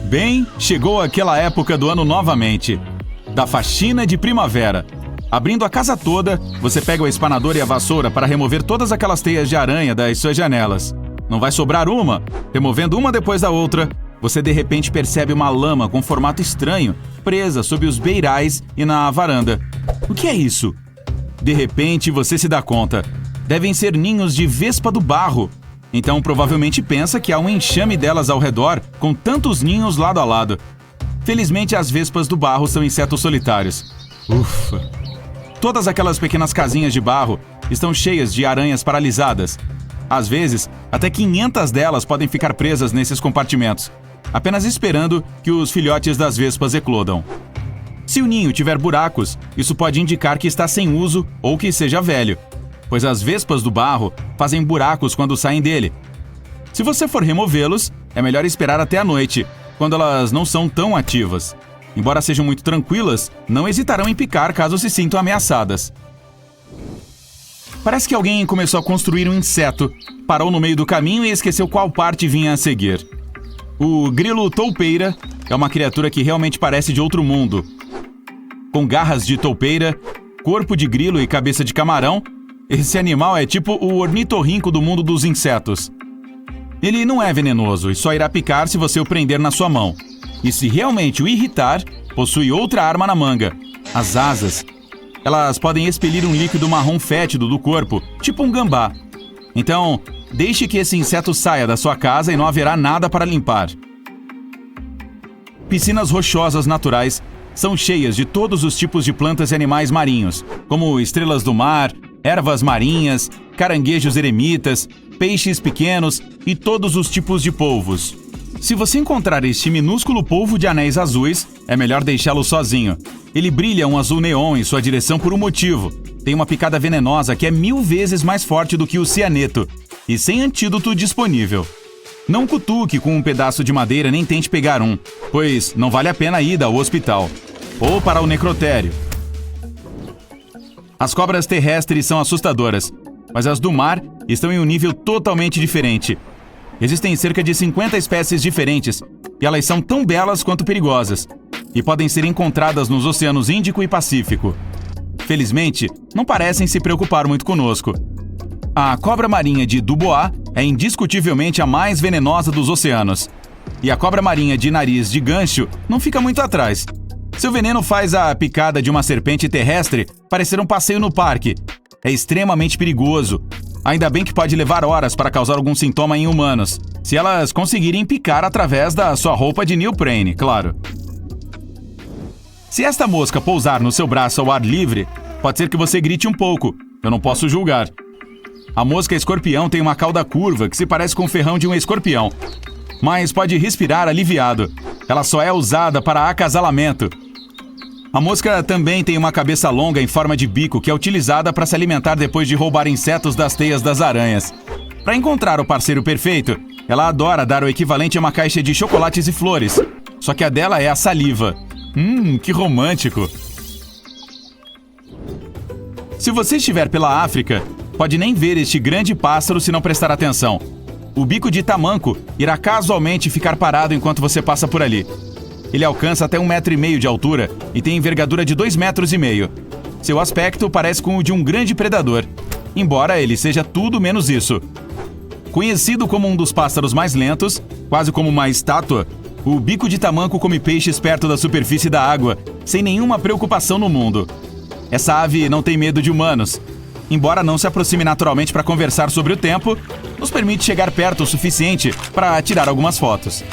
Bem, chegou aquela época do ano novamente, da faxina de primavera. Abrindo a casa toda, você pega o espanador e a vassoura para remover todas aquelas teias de aranha das suas janelas. Não vai sobrar uma. Removendo uma depois da outra, você de repente percebe uma lama com formato estranho presa sob os beirais e na varanda. O que é isso? De repente você se dá conta. Devem ser ninhos de vespa do barro. Então provavelmente pensa que há um enxame delas ao redor, com tantos ninhos lado a lado. Felizmente as vespas do barro são insetos solitários. Ufa! Todas aquelas pequenas casinhas de barro estão cheias de aranhas paralisadas. Às vezes, até 500 delas podem ficar presas nesses compartimentos, apenas esperando que os filhotes das vespas eclodam. Se o ninho tiver buracos, isso pode indicar que está sem uso ou que seja velho, pois as vespas do barro fazem buracos quando saem dele. Se você for removê-los, é melhor esperar até a noite, quando elas não são tão ativas. Embora sejam muito tranquilas, não hesitarão em picar caso se sintam ameaçadas. Parece que alguém começou a construir um inseto, parou no meio do caminho e esqueceu qual parte vinha a seguir. O grilo toupeira é uma criatura que realmente parece de outro mundo. Com garras de toupeira, corpo de grilo e cabeça de camarão, esse animal é tipo o ornitorrinco do mundo dos insetos. Ele não é venenoso e só irá picar se você o prender na sua mão. E se realmente o irritar, possui outra arma na manga: as asas. Elas podem expelir um líquido marrom fétido do corpo, tipo um gambá. Então, deixe que esse inseto saia da sua casa e não haverá nada para limpar. Piscinas rochosas naturais são cheias de todos os tipos de plantas e animais marinhos, como estrelas do mar, ervas marinhas, caranguejos eremitas, peixes pequenos e todos os tipos de polvos. Se você encontrar este minúsculo polvo de anéis azuis, é melhor deixá-lo sozinho. Ele brilha um azul neon em sua direção por um motivo. Tem uma picada venenosa que é 1000 vezes mais forte do que o cianeto, e sem antídoto disponível. Não cutuque com um pedaço de madeira nem tente pegar um, pois não vale a pena ir ao hospital ou para o necrotério. As cobras terrestres são assustadoras, mas as do mar estão em um nível totalmente diferente. Existem cerca de 50 espécies diferentes, e elas são tão belas quanto perigosas, e podem ser encontradas nos oceanos Índico e Pacífico. Felizmente, não parecem se preocupar muito conosco. A cobra marinha de Dubois é indiscutivelmente a mais venenosa dos oceanos. E a cobra marinha de nariz de gancho não fica muito atrás. Seu veneno faz a picada de uma serpente terrestre parecer um passeio no parque. É extremamente perigoso. Ainda bem que pode levar horas para causar algum sintoma em humanos, se elas conseguirem picar através da sua roupa de neoprene, claro. Se esta mosca pousar no seu braço ao ar livre, pode ser que você grite um pouco. Eu não posso julgar. A mosca escorpião tem uma cauda curva que se parece com o ferrão de um escorpião, mas pode respirar aliviado. Ela só é usada para acasalamento. A mosca também tem uma cabeça longa em forma de bico que é utilizada para se alimentar depois de roubar insetos das teias das aranhas. Para encontrar o parceiro perfeito, ela adora dar o equivalente a uma caixa de chocolates e flores. Só que a dela é a saliva. Que romântico! Se você estiver pela África, pode nem ver este grande pássaro se não prestar atenção. O bico de tamanco irá casualmente ficar parado enquanto você passa por ali. Ele alcança até 1,5 metro de altura e tem envergadura de 2,5 metros. Seu aspecto parece com o de um grande predador, embora ele seja tudo menos isso. Conhecido como um dos pássaros mais lentos, quase como uma estátua, o bico de tamanco come peixes perto da superfície da água, sem nenhuma preocupação no mundo. Essa ave não tem medo de humanos. Embora não se aproxime naturalmente para conversar sobre o tempo, nos permite chegar perto o suficiente para tirar algumas fotos.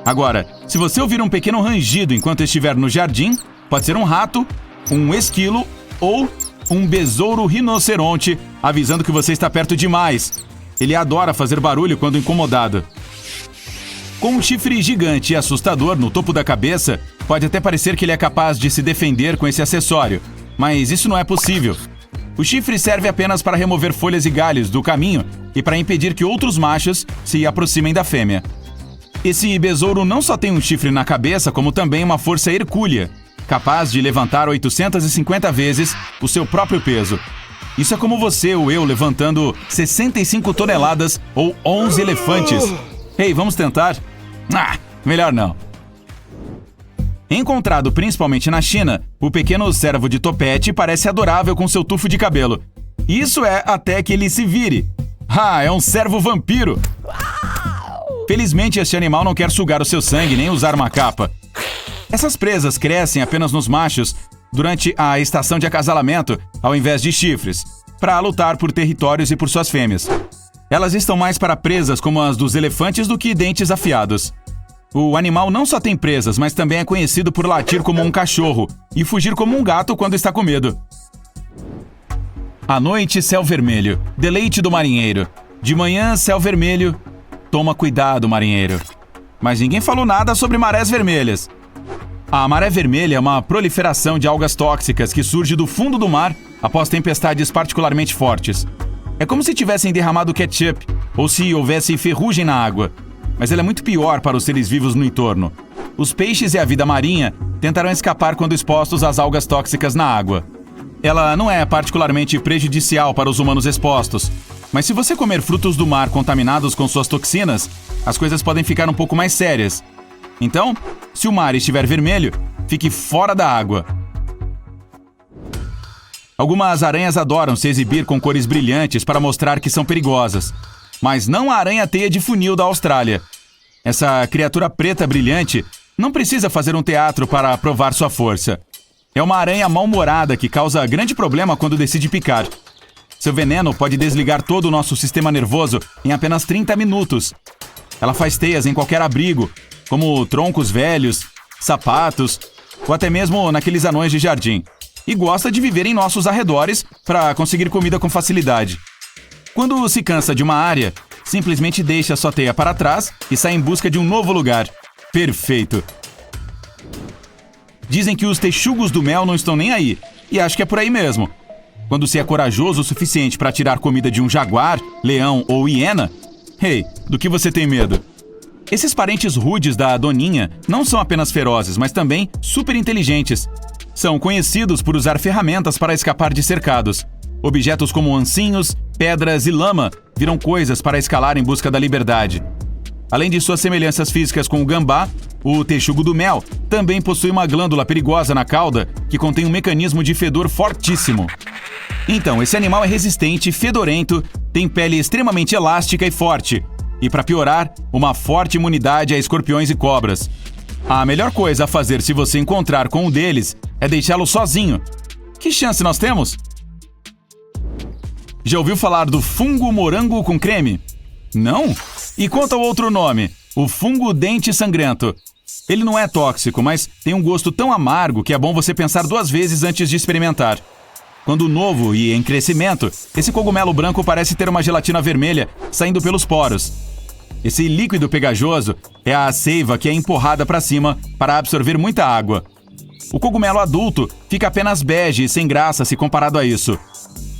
Agora, se você ouvir um pequeno rangido enquanto estiver no jardim, pode ser um rato, um esquilo ou um besouro rinoceronte avisando que você está perto demais. Ele adora fazer barulho quando incomodado. Com um chifre gigante e assustador no topo da cabeça, pode até parecer que ele é capaz de se defender com esse acessório, mas isso não é possível. O chifre serve apenas para remover folhas e galhos do caminho e para impedir que outros machos se aproximem da fêmea. Esse besouro não só tem um chifre na cabeça, como também uma força hercúlea, capaz de levantar 850 vezes o seu próprio peso. Isso é como você ou eu levantando 65 toneladas ou 11 elefantes. Ei, vamos tentar? Melhor não. Encontrado principalmente na China, o pequeno cervo de topete parece adorável com seu tufo de cabelo. Isso é até que ele se vire. É um cervo vampiro! Felizmente, este animal não quer sugar o seu sangue nem usar uma capa. Essas presas crescem apenas nos machos durante a estação de acasalamento, ao invés de chifres, para lutar por territórios e por suas fêmeas. Elas estão mais para presas como as dos elefantes do que dentes afiados. O animal não só tem presas, mas também é conhecido por latir como um cachorro e fugir como um gato quando está com medo. À noite, céu vermelho, deleite do marinheiro. De manhã, céu vermelho. Toma cuidado, marinheiro. Mas ninguém falou nada sobre marés vermelhas. A maré vermelha é uma proliferação de algas tóxicas que surge do fundo do mar após tempestades particularmente fortes. É como se tivessem derramado ketchup ou se houvesse ferrugem na água. Mas ela é muito pior para os seres vivos no entorno. Os peixes e a vida marinha tentarão escapar quando expostos às algas tóxicas na água. Ela não é particularmente prejudicial para os humanos expostos, mas se você comer frutos do mar contaminados com suas toxinas, as coisas podem ficar um pouco mais sérias. Então, se o mar estiver vermelho, fique fora da água. Algumas aranhas adoram se exibir com cores brilhantes para mostrar que são perigosas. Mas não a aranha-teia de funil da Austrália. Essa criatura preta brilhante não precisa fazer um teatro para provar sua força. É uma aranha mal-humorada que causa grande problema quando decide picar. Seu veneno pode desligar todo o nosso sistema nervoso em apenas 30 minutos. Ela faz teias em qualquer abrigo, como troncos velhos, sapatos ou até mesmo naqueles anões de jardim. E gosta de viver em nossos arredores para conseguir comida com facilidade. Quando se cansa de uma área, simplesmente deixa sua teia para trás e sai em busca de um novo lugar. Perfeito! Dizem que os texugos do mel não estão nem aí, e acho que é por aí mesmo. Quando se é corajoso o suficiente para tirar comida de um jaguar, leão ou hiena, do que você tem medo? Esses parentes rudes da doninha não são apenas ferozes, mas também super inteligentes. São conhecidos por usar ferramentas para escapar de cercados. Objetos como ancinhos, pedras e lama viram coisas para escalar em busca da liberdade. Além de suas semelhanças físicas com o gambá, o texugo do mel também possui uma glândula perigosa na cauda que contém um mecanismo de fedor fortíssimo. Então, esse animal é resistente, fedorento, tem pele extremamente elástica e forte. E para piorar, uma forte imunidade a escorpiões e cobras. A melhor coisa a fazer se você encontrar com um deles é deixá-lo sozinho. Que chance nós temos? Já ouviu falar do fungo morango com creme? Não? E quanto ao outro nome, o fungo dente sangrento. Ele não é tóxico, mas tem um gosto tão amargo que é bom você pensar 2 vezes antes de experimentar. Quando novo e em crescimento, esse cogumelo branco parece ter uma gelatina vermelha saindo pelos poros. Esse líquido pegajoso é a seiva que é empurrada para cima para absorver muita água. O cogumelo adulto fica apenas bege e sem graça se comparado a isso.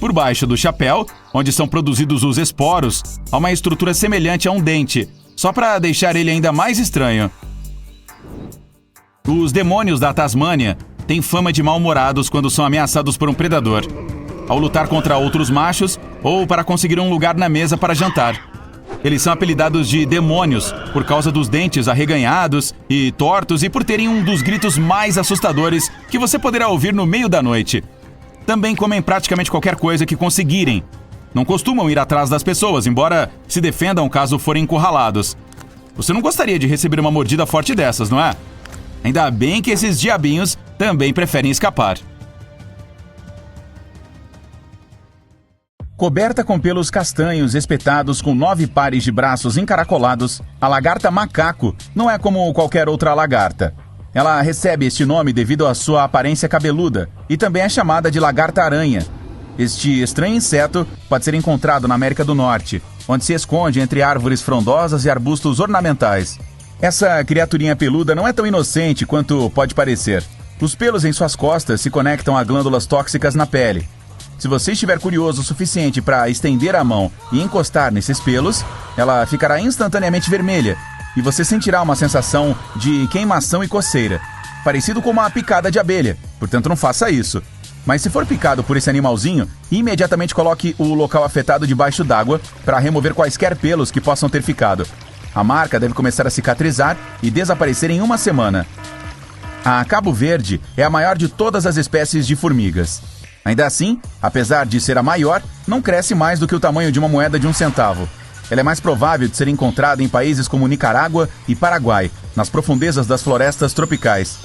Por baixo do chapéu, onde são produzidos os esporos, há uma estrutura semelhante a um dente, só para deixar ele ainda mais estranho. Os demônios da Tasmânia têm fama de mal-humorados quando são ameaçados por um predador, ao lutar contra outros machos ou para conseguir um lugar na mesa para jantar. Eles são apelidados de demônios por causa dos dentes arreganhados e tortos e por terem um dos gritos mais assustadores que você poderá ouvir no meio da noite. Também comem praticamente qualquer coisa que conseguirem. Não costumam ir atrás das pessoas, embora se defendam caso forem encurralados. Você não gostaria de receber uma mordida forte dessas, não é? Ainda bem que esses diabinhos também preferem escapar. Coberta com pelos castanhos espetados com 9 pares de braços encaracolados, a lagarta macaco não é como qualquer outra lagarta. Ela recebe este nome devido à sua aparência cabeluda e também é chamada de lagarta-aranha. Este estranho inseto pode ser encontrado na América do Norte, onde se esconde entre árvores frondosas e arbustos ornamentais. Essa criaturinha peluda não é tão inocente quanto pode parecer. Os pelos em suas costas se conectam a glândulas tóxicas na pele. Se você estiver curioso o suficiente para estender a mão e encostar nesses pelos, ela ficará instantaneamente vermelha e você sentirá uma sensação de queimação e coceira, parecido com uma picada de abelha, portanto não faça isso. Mas se for picado por esse animalzinho, imediatamente coloque o local afetado debaixo d'água para remover quaisquer pelos que possam ter ficado. A marca deve começar a cicatrizar e desaparecer em uma semana. A Cabo Verde é a maior de todas as espécies de formigas. Ainda assim, apesar de ser a maior, não cresce mais do que o tamanho de uma moeda de 1 centavo. Ela é mais provável de ser encontrada em países como Nicarágua e Paraguai, nas profundezas das florestas tropicais.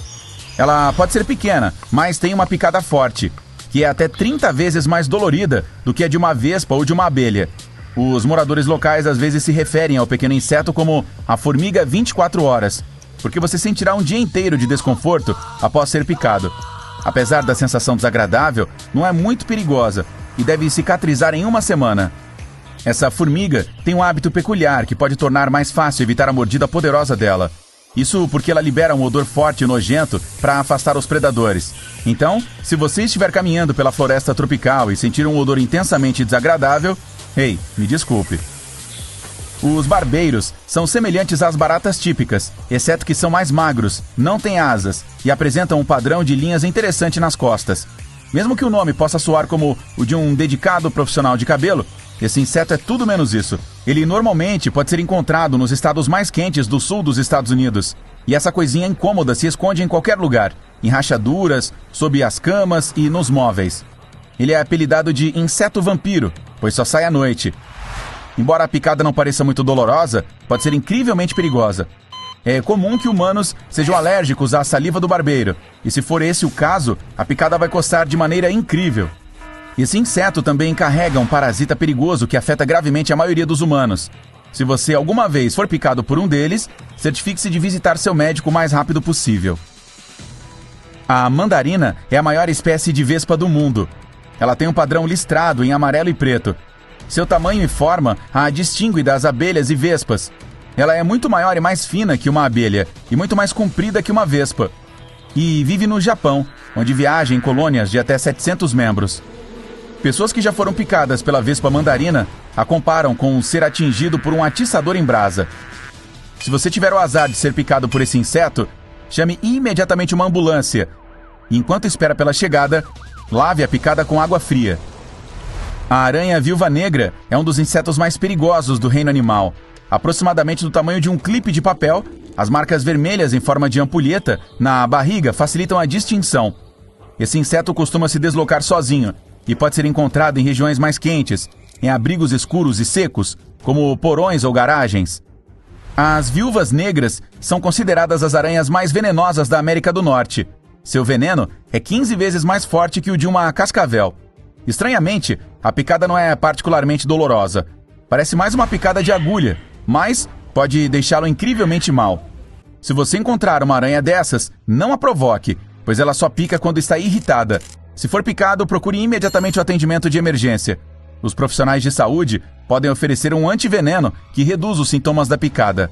Ela pode ser pequena, mas tem uma picada forte, que é até 30 vezes mais dolorida do que a de uma vespa ou de uma abelha. Os moradores locais às vezes se referem ao pequeno inseto como a formiga 24 horas, porque você sentirá um dia inteiro de desconforto após ser picado. Apesar da sensação desagradável, não é muito perigosa e deve cicatrizar em uma semana. Essa formiga tem um hábito peculiar que pode tornar mais fácil evitar a mordida poderosa dela. Isso porque ela libera um odor forte e nojento para afastar os predadores. Então, se você estiver caminhando pela floresta tropical e sentir um odor intensamente desagradável, me desculpe. Os barbeiros são semelhantes às baratas típicas, exceto que são mais magros, não têm asas e apresentam um padrão de linhas interessante nas costas. Mesmo que o nome possa soar como o de um dedicado profissional de cabelo, esse inseto é tudo menos isso. Ele normalmente pode ser encontrado nos estados mais quentes do sul dos Estados Unidos. E essa coisinha incômoda se esconde em qualquer lugar, em rachaduras, sob as camas e nos móveis. Ele é apelidado de inseto vampiro, pois só sai à noite. Embora a picada não pareça muito dolorosa, pode ser incrivelmente perigosa. É comum que humanos sejam alérgicos à saliva do barbeiro, e se for esse o caso, a picada vai coçar de maneira incrível. Esse inseto também carrega um parasita perigoso que afeta gravemente a maioria dos humanos. Se você alguma vez for picado por um deles, certifique-se de visitar seu médico o mais rápido possível. A mandarina é a maior espécie de vespa do mundo. Ela tem um padrão listrado em amarelo e preto. Seu tamanho e forma a distingue das abelhas e vespas. Ela é muito maior e mais fina que uma abelha e muito mais comprida que uma vespa. E vive no Japão, onde viaja em colônias de até 700 membros. Pessoas que já foram picadas pela vespa mandarina a comparam com ser atingido por um atiçador em brasa. Se você tiver o azar de ser picado por esse inseto, chame imediatamente uma ambulância. E enquanto espera pela chegada, lave a picada com água fria. A aranha viúva negra é um dos insetos mais perigosos do reino animal. Aproximadamente do tamanho de um clipe de papel, as marcas vermelhas em forma de ampulheta na barriga facilitam a distinção. Esse inseto costuma se deslocar sozinho e pode ser encontrado em regiões mais quentes, em abrigos escuros e secos, como porões ou garagens. As viúvas negras são consideradas as aranhas mais venenosas da América do Norte. Seu veneno é 15 vezes mais forte que o de uma cascavel. Estranhamente, a picada não é particularmente dolorosa. Parece mais uma picada de agulha, mas pode deixá-lo incrivelmente mal. Se você encontrar uma aranha dessas, não a provoque, pois ela só pica quando está irritada. Se for picado, procure imediatamente o atendimento de emergência. Os profissionais de saúde podem oferecer um antiveneno que reduz os sintomas da picada.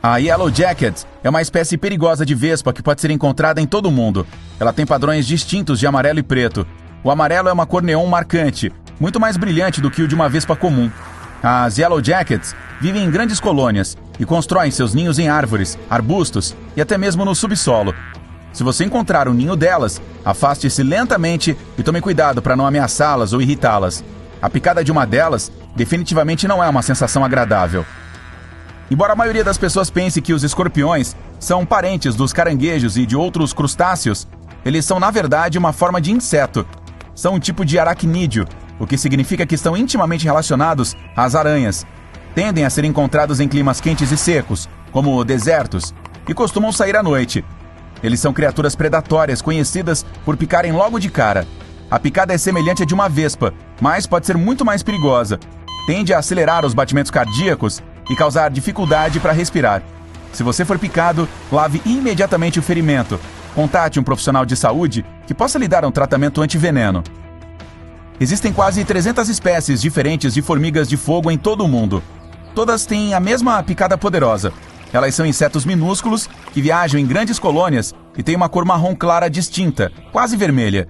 A Yellow Jacket é uma espécie perigosa de vespa que pode ser encontrada em todo o mundo. Ela tem padrões distintos de amarelo e preto. O amarelo é uma cor neon marcante, muito mais brilhante do que o de uma vespa comum. As Yellow Jackets vivem em grandes colônias e constroem seus ninhos em árvores, arbustos e até mesmo no subsolo. Se você encontrar um ninho delas, afaste-se lentamente e tome cuidado para não ameaçá-las ou irritá-las. A picada de uma delas definitivamente não é uma sensação agradável. Embora a maioria das pessoas pense que os escorpiões são parentes dos caranguejos e de outros crustáceos, eles são na verdade uma forma de inseto. São um tipo de aracnídeo, o que significa que estão intimamente relacionados às aranhas. Tendem a ser encontrados em climas quentes e secos, como desertos, e costumam sair à noite. Eles são criaturas predatórias conhecidas por picarem logo de cara. A picada é semelhante à de uma vespa, mas pode ser muito mais perigosa. Tende a acelerar os batimentos cardíacos e causar dificuldade para respirar. Se você for picado, lave imediatamente o ferimento. Contate um profissional de saúde que possa lhe dar um tratamento antiveneno. Existem quase 300 espécies diferentes de formigas de fogo em todo o mundo. Todas têm a mesma picada poderosa. Elas são insetos minúsculos que viajam em grandes colônias e têm uma cor marrom clara distinta, quase vermelha.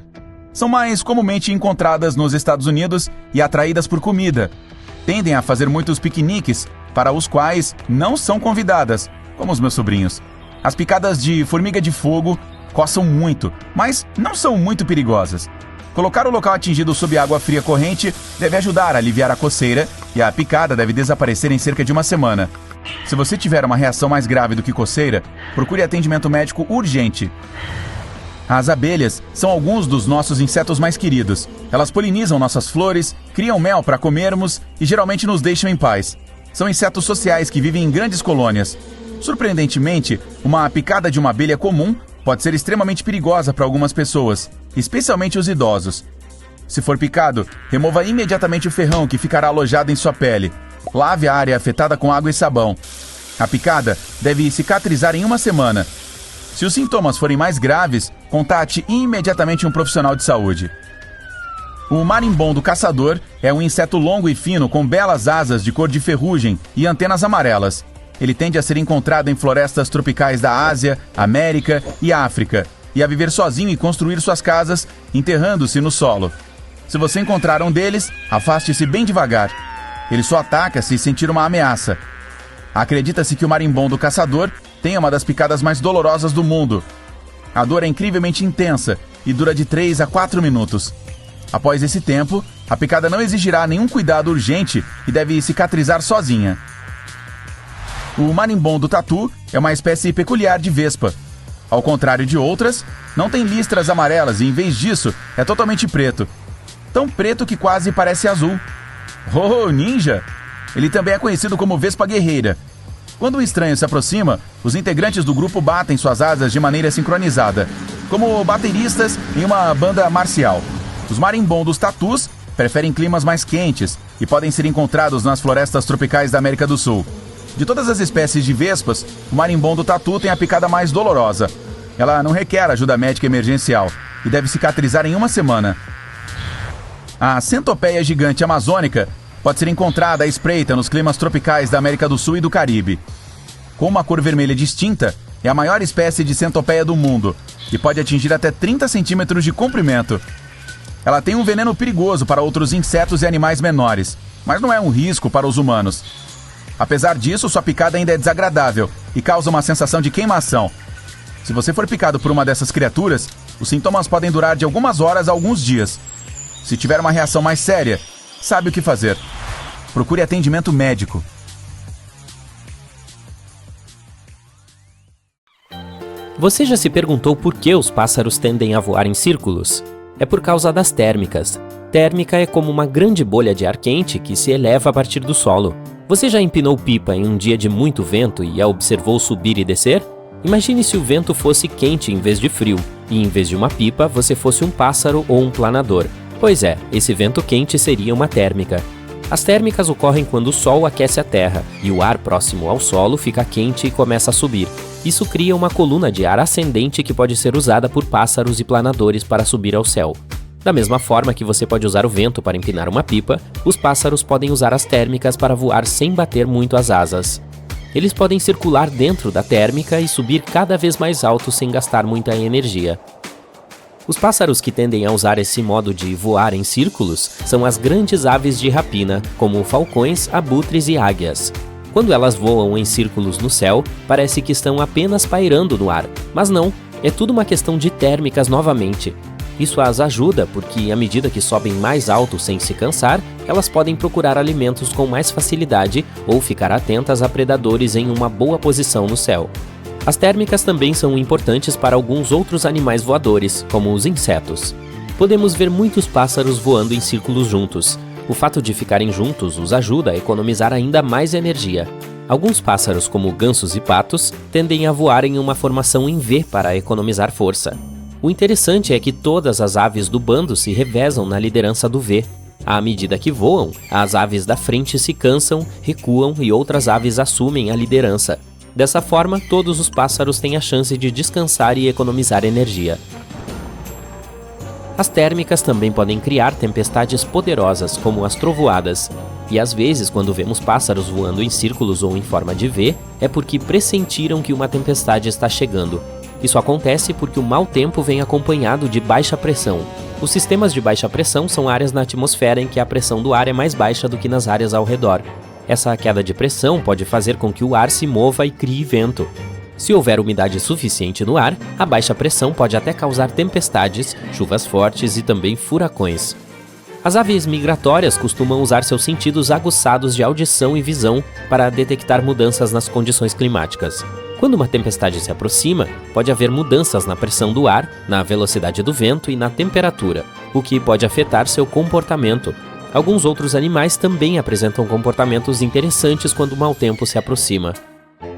São mais comumente encontradas nos Estados Unidos e atraídas por comida. Tendem a fazer muitos piqueniques, para os quais não são convidadas, como os meus sobrinhos. As picadas de formiga de fogo coçam muito, mas não são muito perigosas. Colocar o local atingido sob água fria corrente deve ajudar a aliviar a coceira e a picada deve desaparecer em cerca de uma semana. Se você tiver uma reação mais grave do que coceira, procure atendimento médico urgente. As abelhas são alguns dos nossos insetos mais queridos. Elas polinizam nossas flores, criam mel para comermos e geralmente nos deixam em paz. São insetos sociais que vivem em grandes colônias. Surpreendentemente, uma picada de uma abelha comum pode ser extremamente perigosa para algumas pessoas, especialmente os idosos. Se for picado, remova imediatamente o ferrão que ficará alojado em sua pele. Lave a área afetada com água e sabão. A picada deve cicatrizar em 1 semana. Se os sintomas forem mais graves, contate imediatamente um profissional de saúde. O marimbondo caçador é um inseto longo e fino com belas asas de cor de ferrugem e antenas amarelas. Ele tende a ser encontrado em florestas tropicais da Ásia, América e África, e a viver sozinho e construir suas casas, enterrando-se no solo. Se você encontrar um deles, afaste-se bem devagar. Ele só ataca se sentir uma ameaça. Acredita-se que o marimbondo caçador tem uma das picadas mais dolorosas do mundo. A dor é incrivelmente intensa e dura de 3 a 4 minutos. Após esse tempo, a picada não exigirá nenhum cuidado urgente e deve cicatrizar sozinha. O marimbondo tatu é uma espécie peculiar de vespa. Ao contrário de outras, não tem listras amarelas e, em vez disso, é totalmente preto. Tão preto que quase parece azul. Oh, ninja! Ele também é conhecido como vespa guerreira. Quando o estranho se aproxima, os integrantes do grupo batem suas asas de maneira sincronizada, como bateristas em uma banda marcial. Os marimbondos tatus preferem climas mais quentes e podem ser encontrados nas florestas tropicais da América do Sul. De todas as espécies de vespas, o marimbondo tatu tem a picada mais dolorosa. Ela não requer ajuda médica emergencial e deve cicatrizar em 1 semana. A centopeia gigante amazônica pode ser encontrada à espreita nos climas tropicais da América do Sul e do Caribe. Com uma cor vermelha distinta, é a maior espécie de centopeia do mundo e pode atingir até 30 centímetros de comprimento. Ela tem um veneno perigoso para outros insetos e animais menores, mas não é um risco para os humanos. Apesar disso, sua picada ainda é desagradável e causa uma sensação de queimação. Se você for picado por uma dessas criaturas, os sintomas podem durar de algumas horas a alguns dias. Se tiver uma reação mais séria, sabe o que fazer. Procure atendimento médico. Você já se perguntou por que os pássaros tendem a voar em círculos? É por causa das térmicas. Térmica é como uma grande bolha de ar quente que se eleva a partir do solo. Você já empinou pipa em um dia de muito vento e a observou subir e descer? Imagine se o vento fosse quente em vez de frio, e em vez de uma pipa, você fosse um pássaro ou um planador. Pois é, esse vento quente seria uma térmica. As térmicas ocorrem quando o Sol aquece a Terra e o ar próximo ao solo fica quente e começa a subir. Isso cria uma coluna de ar ascendente que pode ser usada por pássaros e planadores para subir ao céu. Da mesma forma que você pode usar o vento para empinar uma pipa, os pássaros podem usar as térmicas para voar sem bater muito as asas. Eles podem circular dentro da térmica e subir cada vez mais alto sem gastar muita energia. Os pássaros que tendem a usar esse modo de voar em círculos são as grandes aves de rapina, como falcões, abutres e águias. Quando elas voam em círculos no céu, parece que estão apenas pairando no ar, mas não, é tudo uma questão de térmicas novamente. Isso as ajuda porque, à medida que sobem mais alto sem se cansar, elas podem procurar alimentos com mais facilidade ou ficar atentas a predadores em uma boa posição no céu. As térmicas também são importantes para alguns outros animais voadores, como os insetos. Podemos ver muitos pássaros voando em círculos juntos. O fato de ficarem juntos os ajuda a economizar ainda mais energia. Alguns pássaros, como gansos e patos, tendem a voar em uma formação em V para economizar força. O interessante é que todas as aves do bando se revezam na liderança do V. À medida que voam, as aves da frente se cansam, recuam e outras aves assumem a liderança. Dessa forma, todos os pássaros têm a chance de descansar e economizar energia. As térmicas também podem criar tempestades poderosas, como as trovoadas. E às vezes, quando vemos pássaros voando em círculos ou em forma de V, é porque pressentiram que uma tempestade está chegando. Isso acontece porque o mau tempo vem acompanhado de baixa pressão. Os sistemas de baixa pressão são áreas na atmosfera em que a pressão do ar é mais baixa do que nas áreas ao redor. Essa queda de pressão pode fazer com que o ar se mova e crie vento. Se houver umidade suficiente no ar, a baixa pressão pode até causar tempestades, chuvas fortes e também furacões. As aves migratórias costumam usar seus sentidos aguçados de audição e visão para detectar mudanças nas condições climáticas. Quando uma tempestade se aproxima, pode haver mudanças na pressão do ar, na velocidade do vento e na temperatura, o que pode afetar seu comportamento. Alguns outros animais também apresentam comportamentos interessantes quando o mau tempo se aproxima.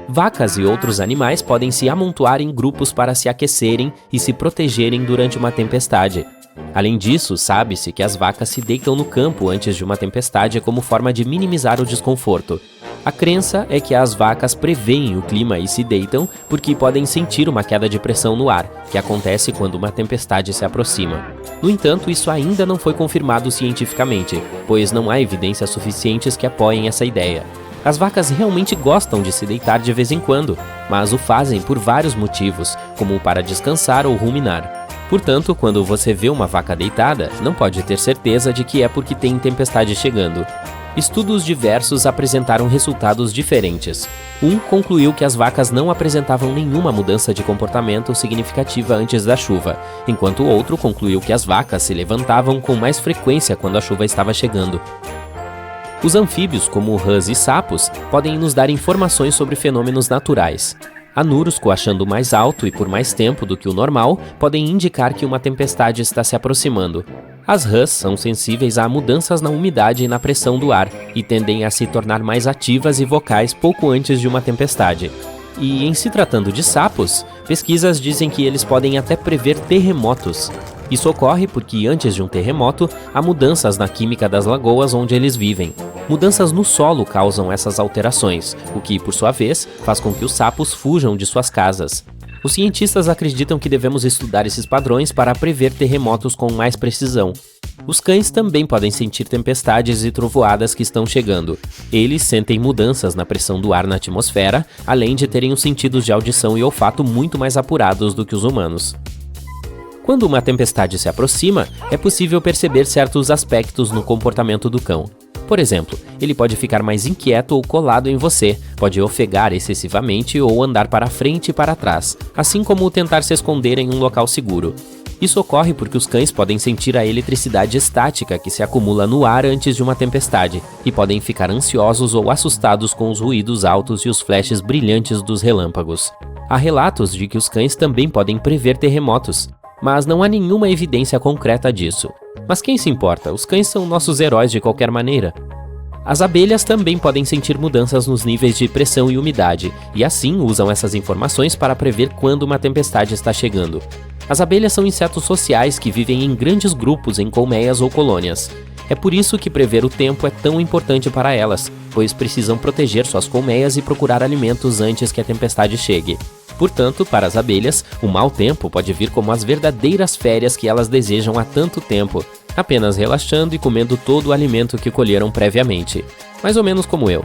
Vacas e outros animais podem se amontoar em grupos para se aquecerem e se protegerem durante uma tempestade. Além disso, sabe-se que as vacas se deitam no campo antes de uma tempestade como forma de minimizar o desconforto. A crença é que as vacas preveem o clima e se deitam porque podem sentir uma queda de pressão no ar, que acontece quando uma tempestade se aproxima. No entanto, isso ainda não foi confirmado cientificamente, pois não há evidências suficientes que apoiem essa ideia. As vacas realmente gostam de se deitar de vez em quando, mas o fazem por vários motivos, como para descansar ou ruminar. Portanto, quando você vê uma vaca deitada, não pode ter certeza de que é porque tem tempestade chegando. Estudos diversos apresentaram resultados diferentes. Um concluiu que as vacas não apresentavam nenhuma mudança de comportamento significativa antes da chuva, enquanto o outro concluiu que as vacas se levantavam com mais frequência quando a chuva estava chegando. Os anfíbios, como rãs e sapos, podem nos dar informações sobre fenômenos naturais. Anuros coachando mais alto e por mais tempo do que o normal podem indicar que uma tempestade está se aproximando. As rãs são sensíveis a mudanças na umidade e na pressão do ar e tendem a se tornar mais ativas e vocais pouco antes de uma tempestade. E em se tratando de sapos, pesquisas dizem que eles podem até prever terremotos. Isso ocorre porque antes de um terremoto, há mudanças na química das lagoas onde eles vivem. Mudanças no solo causam essas alterações, o que, por sua vez, faz com que os sapos fujam de suas casas. Os cientistas acreditam que devemos estudar esses padrões para prever terremotos com mais precisão. Os cães também podem sentir tempestades e trovoadas que estão chegando. Eles sentem mudanças na pressão do ar na atmosfera, além de terem os sentidos de audição e olfato muito mais apurados do que os humanos. Quando uma tempestade se aproxima, é possível perceber certos aspectos no comportamento do cão. Por exemplo, ele pode ficar mais inquieto ou colado em você, pode ofegar excessivamente ou andar para frente e para trás, assim como tentar se esconder em um local seguro. Isso ocorre porque os cães podem sentir a eletricidade estática que se acumula no ar antes de uma tempestade e podem ficar ansiosos ou assustados com os ruídos altos e os flashes brilhantes dos relâmpagos. Há relatos de que os cães também podem prever terremotos, mas não há nenhuma evidência concreta disso. Mas quem se importa? Os cães são nossos heróis de qualquer maneira. As abelhas também podem sentir mudanças nos níveis de pressão e umidade, e assim usam essas informações para prever quando uma tempestade está chegando. As abelhas são insetos sociais que vivem em grandes grupos em colmeias ou colônias. É por isso que prever o tempo é tão importante para elas, pois precisam proteger suas colmeias e procurar alimentos antes que a tempestade chegue. Portanto, para as abelhas, o mau tempo pode vir como as verdadeiras férias que elas desejam há tanto tempo, apenas relaxando e comendo todo o alimento que colheram previamente, mais ou menos como eu.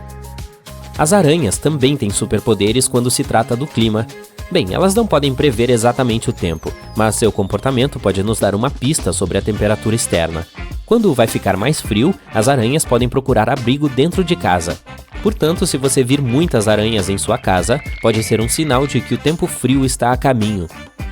As aranhas também têm superpoderes quando se trata do clima. Bem, elas não podem prever exatamente o tempo, mas seu comportamento pode nos dar uma pista sobre a temperatura externa. Quando vai ficar mais frio, as aranhas podem procurar abrigo dentro de casa. Portanto, se você vir muitas aranhas em sua casa, pode ser um sinal de que o tempo frio está a caminho.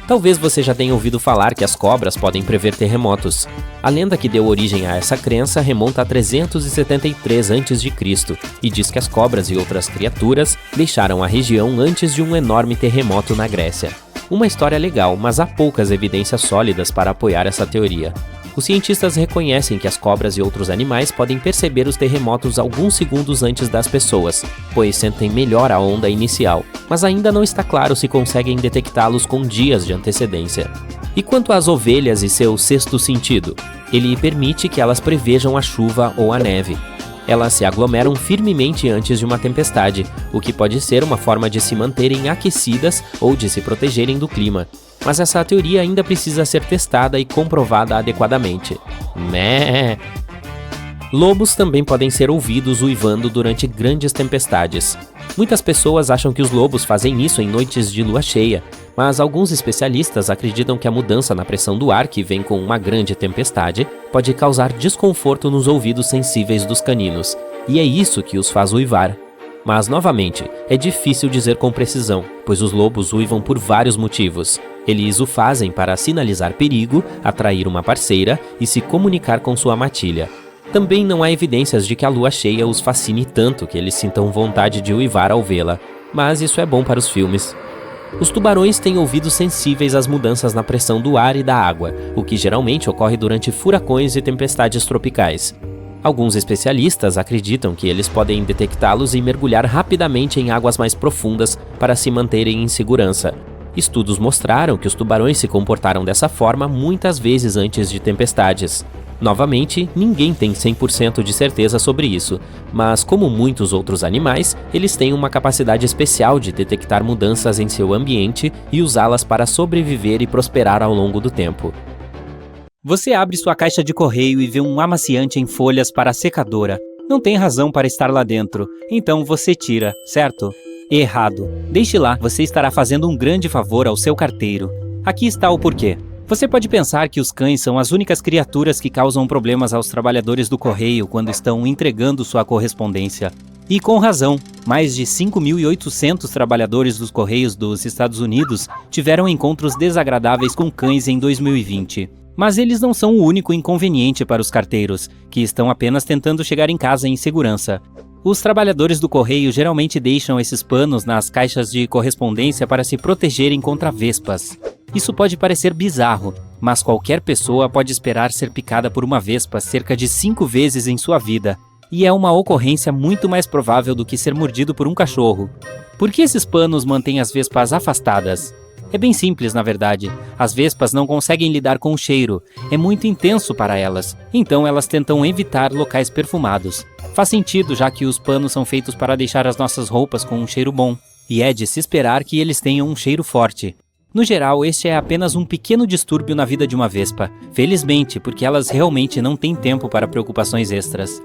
Talvez você já tenha ouvido falar que as cobras podem prever terremotos. A lenda que deu origem a essa crença remonta a 373 a.C. e diz que as cobras e outras criaturas deixaram a região antes de um enorme terremoto na Grécia. Uma história legal, mas há poucas evidências sólidas para apoiar essa teoria. Os cientistas reconhecem que as cobras e outros animais podem perceber os terremotos alguns segundos antes das pessoas, pois sentem melhor a onda inicial, mas ainda não está claro se conseguem detectá-los com dias de antecedência. E quanto às ovelhas e seu sexto sentido? Ele permite que elas prevejam a chuva ou a neve. Elas se aglomeram firmemente antes de uma tempestade, o que pode ser uma forma de se manterem aquecidas ou de se protegerem do clima. Mas essa teoria ainda precisa ser testada e comprovada adequadamente. Mé! Lobos também podem ser ouvidos uivando durante grandes tempestades. Muitas pessoas acham que os lobos fazem isso em noites de lua cheia, mas alguns especialistas acreditam que a mudança na pressão do ar que vem com uma grande tempestade pode causar desconforto nos ouvidos sensíveis dos caninos, e é isso que os faz uivar. Mas, novamente, é difícil dizer com precisão, pois os lobos uivam por vários motivos. Eles o fazem para sinalizar perigo, atrair uma parceira e se comunicar com sua matilha. Também não há evidências de que a lua cheia os fascine tanto que eles sintam vontade de uivar ao vê-la, mas isso é bom para os filmes. Os tubarões têm ouvidos sensíveis às mudanças na pressão do ar e da água, o que geralmente ocorre durante furacões e tempestades tropicais. Alguns especialistas acreditam que eles podem detectá-los e mergulhar rapidamente em águas mais profundas para se manterem em segurança. Estudos mostraram que os tubarões se comportaram dessa forma muitas vezes antes de tempestades. Novamente, ninguém tem 100% de certeza sobre isso, mas como muitos outros animais, eles têm uma capacidade especial de detectar mudanças em seu ambiente e usá-las para sobreviver e prosperar ao longo do tempo. Você abre sua caixa de correio e vê um amaciante em folhas para a secadora. Não tem razão para estar lá dentro, então você tira, certo? Errado. Deixe lá, você estará fazendo um grande favor ao seu carteiro. Aqui está o porquê. Você pode pensar que os cães são as únicas criaturas que causam problemas aos trabalhadores do correio quando estão entregando sua correspondência. E com razão, mais de 5.800 trabalhadores dos Correios dos Estados Unidos tiveram encontros desagradáveis com cães em 2020. Mas eles não são o único inconveniente para os carteiros, que estão apenas tentando chegar em casa em segurança. Os trabalhadores do correio geralmente deixam esses panos nas caixas de correspondência para se protegerem contra vespas. Isso pode parecer bizarro, mas qualquer pessoa pode esperar ser picada por uma vespa cerca de 5 vezes em sua vida, e é uma ocorrência muito mais provável do que ser mordido por um cachorro. Por que esses panos mantêm as vespas afastadas? É bem simples, na verdade. As vespas não conseguem lidar com o cheiro, é muito intenso para elas, então elas tentam evitar locais perfumados. Faz sentido, já que os panos são feitos para deixar as nossas roupas com um cheiro bom, e é de se esperar que eles tenham um cheiro forte. No geral, este é apenas um pequeno distúrbio na vida de uma vespa, felizmente, porque elas realmente não têm tempo para preocupações extras.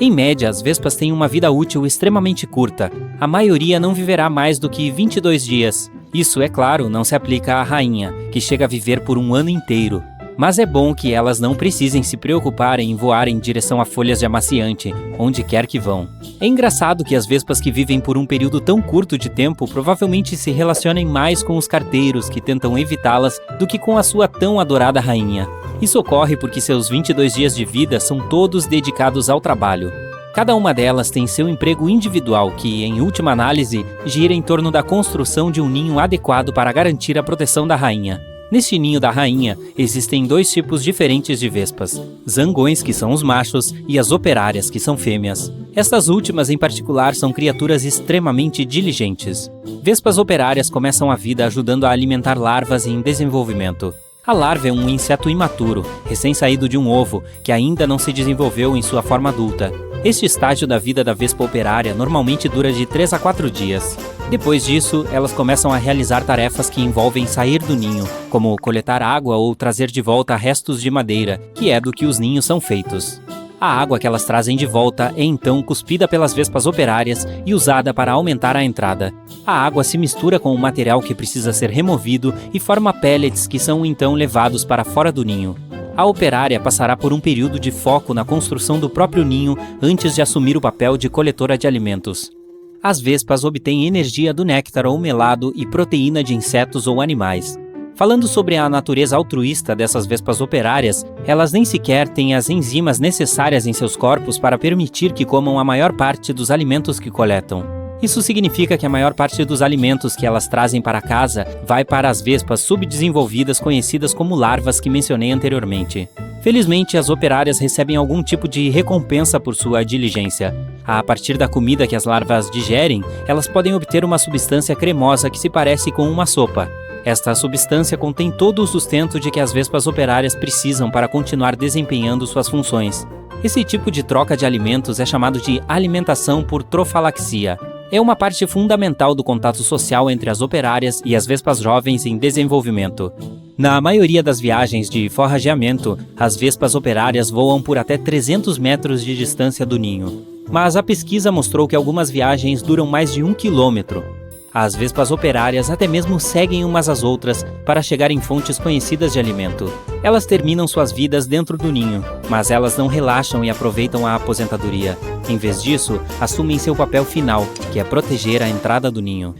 Em média, as vespas têm uma vida útil extremamente curta. A maioria não viverá mais do que 22 dias. Isso, é claro, não se aplica à rainha, que chega a viver por um ano inteiro. Mas é bom que elas não precisem se preocupar em voar em direção a folhas de amaciante, onde quer que vão. É engraçado que as vespas que vivem por um período tão curto de tempo provavelmente se relacionem mais com os carteiros que tentam evitá-las do que com a sua tão adorada rainha. Isso ocorre porque seus 22 dias de vida são todos dedicados ao trabalho. Cada uma delas tem seu emprego individual que, em última análise, gira em torno da construção de um ninho adequado para garantir a proteção da rainha. Neste ninho da rainha, existem 2 tipos diferentes de vespas: zangões, que são os machos, e as operárias, que são fêmeas. Estas últimas, em particular, são criaturas extremamente diligentes. Vespas operárias começam a vida ajudando a alimentar larvas em desenvolvimento. A larva é um inseto imaturo, recém-saído de um ovo, que ainda não se desenvolveu em sua forma adulta. Este estágio da vida da vespa operária normalmente dura de 3 a 4 dias. Depois disso, elas começam a realizar tarefas que envolvem sair do ninho, como coletar água ou trazer de volta restos de madeira, que é do que os ninhos são feitos. A água que elas trazem de volta é então cuspida pelas vespas operárias e usada para aumentar a entrada. A água se mistura com o material que precisa ser removido e forma pellets que são então levados para fora do ninho. A operária passará por um período de foco na construção do próprio ninho antes de assumir o papel de coletora de alimentos. As vespas obtêm energia do néctar ou melado e proteína de insetos ou animais. Falando sobre a natureza altruísta dessas vespas operárias, elas nem sequer têm as enzimas necessárias em seus corpos para permitir que comam a maior parte dos alimentos que coletam. Isso significa que a maior parte dos alimentos que elas trazem para casa vai para as vespas subdesenvolvidas conhecidas como larvas que mencionei anteriormente. Felizmente, as operárias recebem algum tipo de recompensa por sua diligência. A partir da comida que as larvas digerem, elas podem obter uma substância cremosa que se parece com uma sopa. Esta substância contém todo o sustento de que as vespas operárias precisam para continuar desempenhando suas funções. Esse tipo de troca de alimentos é chamado de alimentação por trofalaxia. É uma parte fundamental do contato social entre as operárias e as vespas jovens em desenvolvimento. Na maioria das viagens de forrageamento, as vespas operárias voam por até 300 metros de distância do ninho. Mas a pesquisa mostrou que algumas viagens duram mais de 1 quilômetro. As vespas operárias até mesmo seguem umas às outras para chegar em fontes conhecidas de alimento. Elas terminam suas vidas dentro do ninho, mas elas não relaxam e aproveitam a aposentadoria. Em vez disso, assumem seu papel final, que é proteger a entrada do ninho.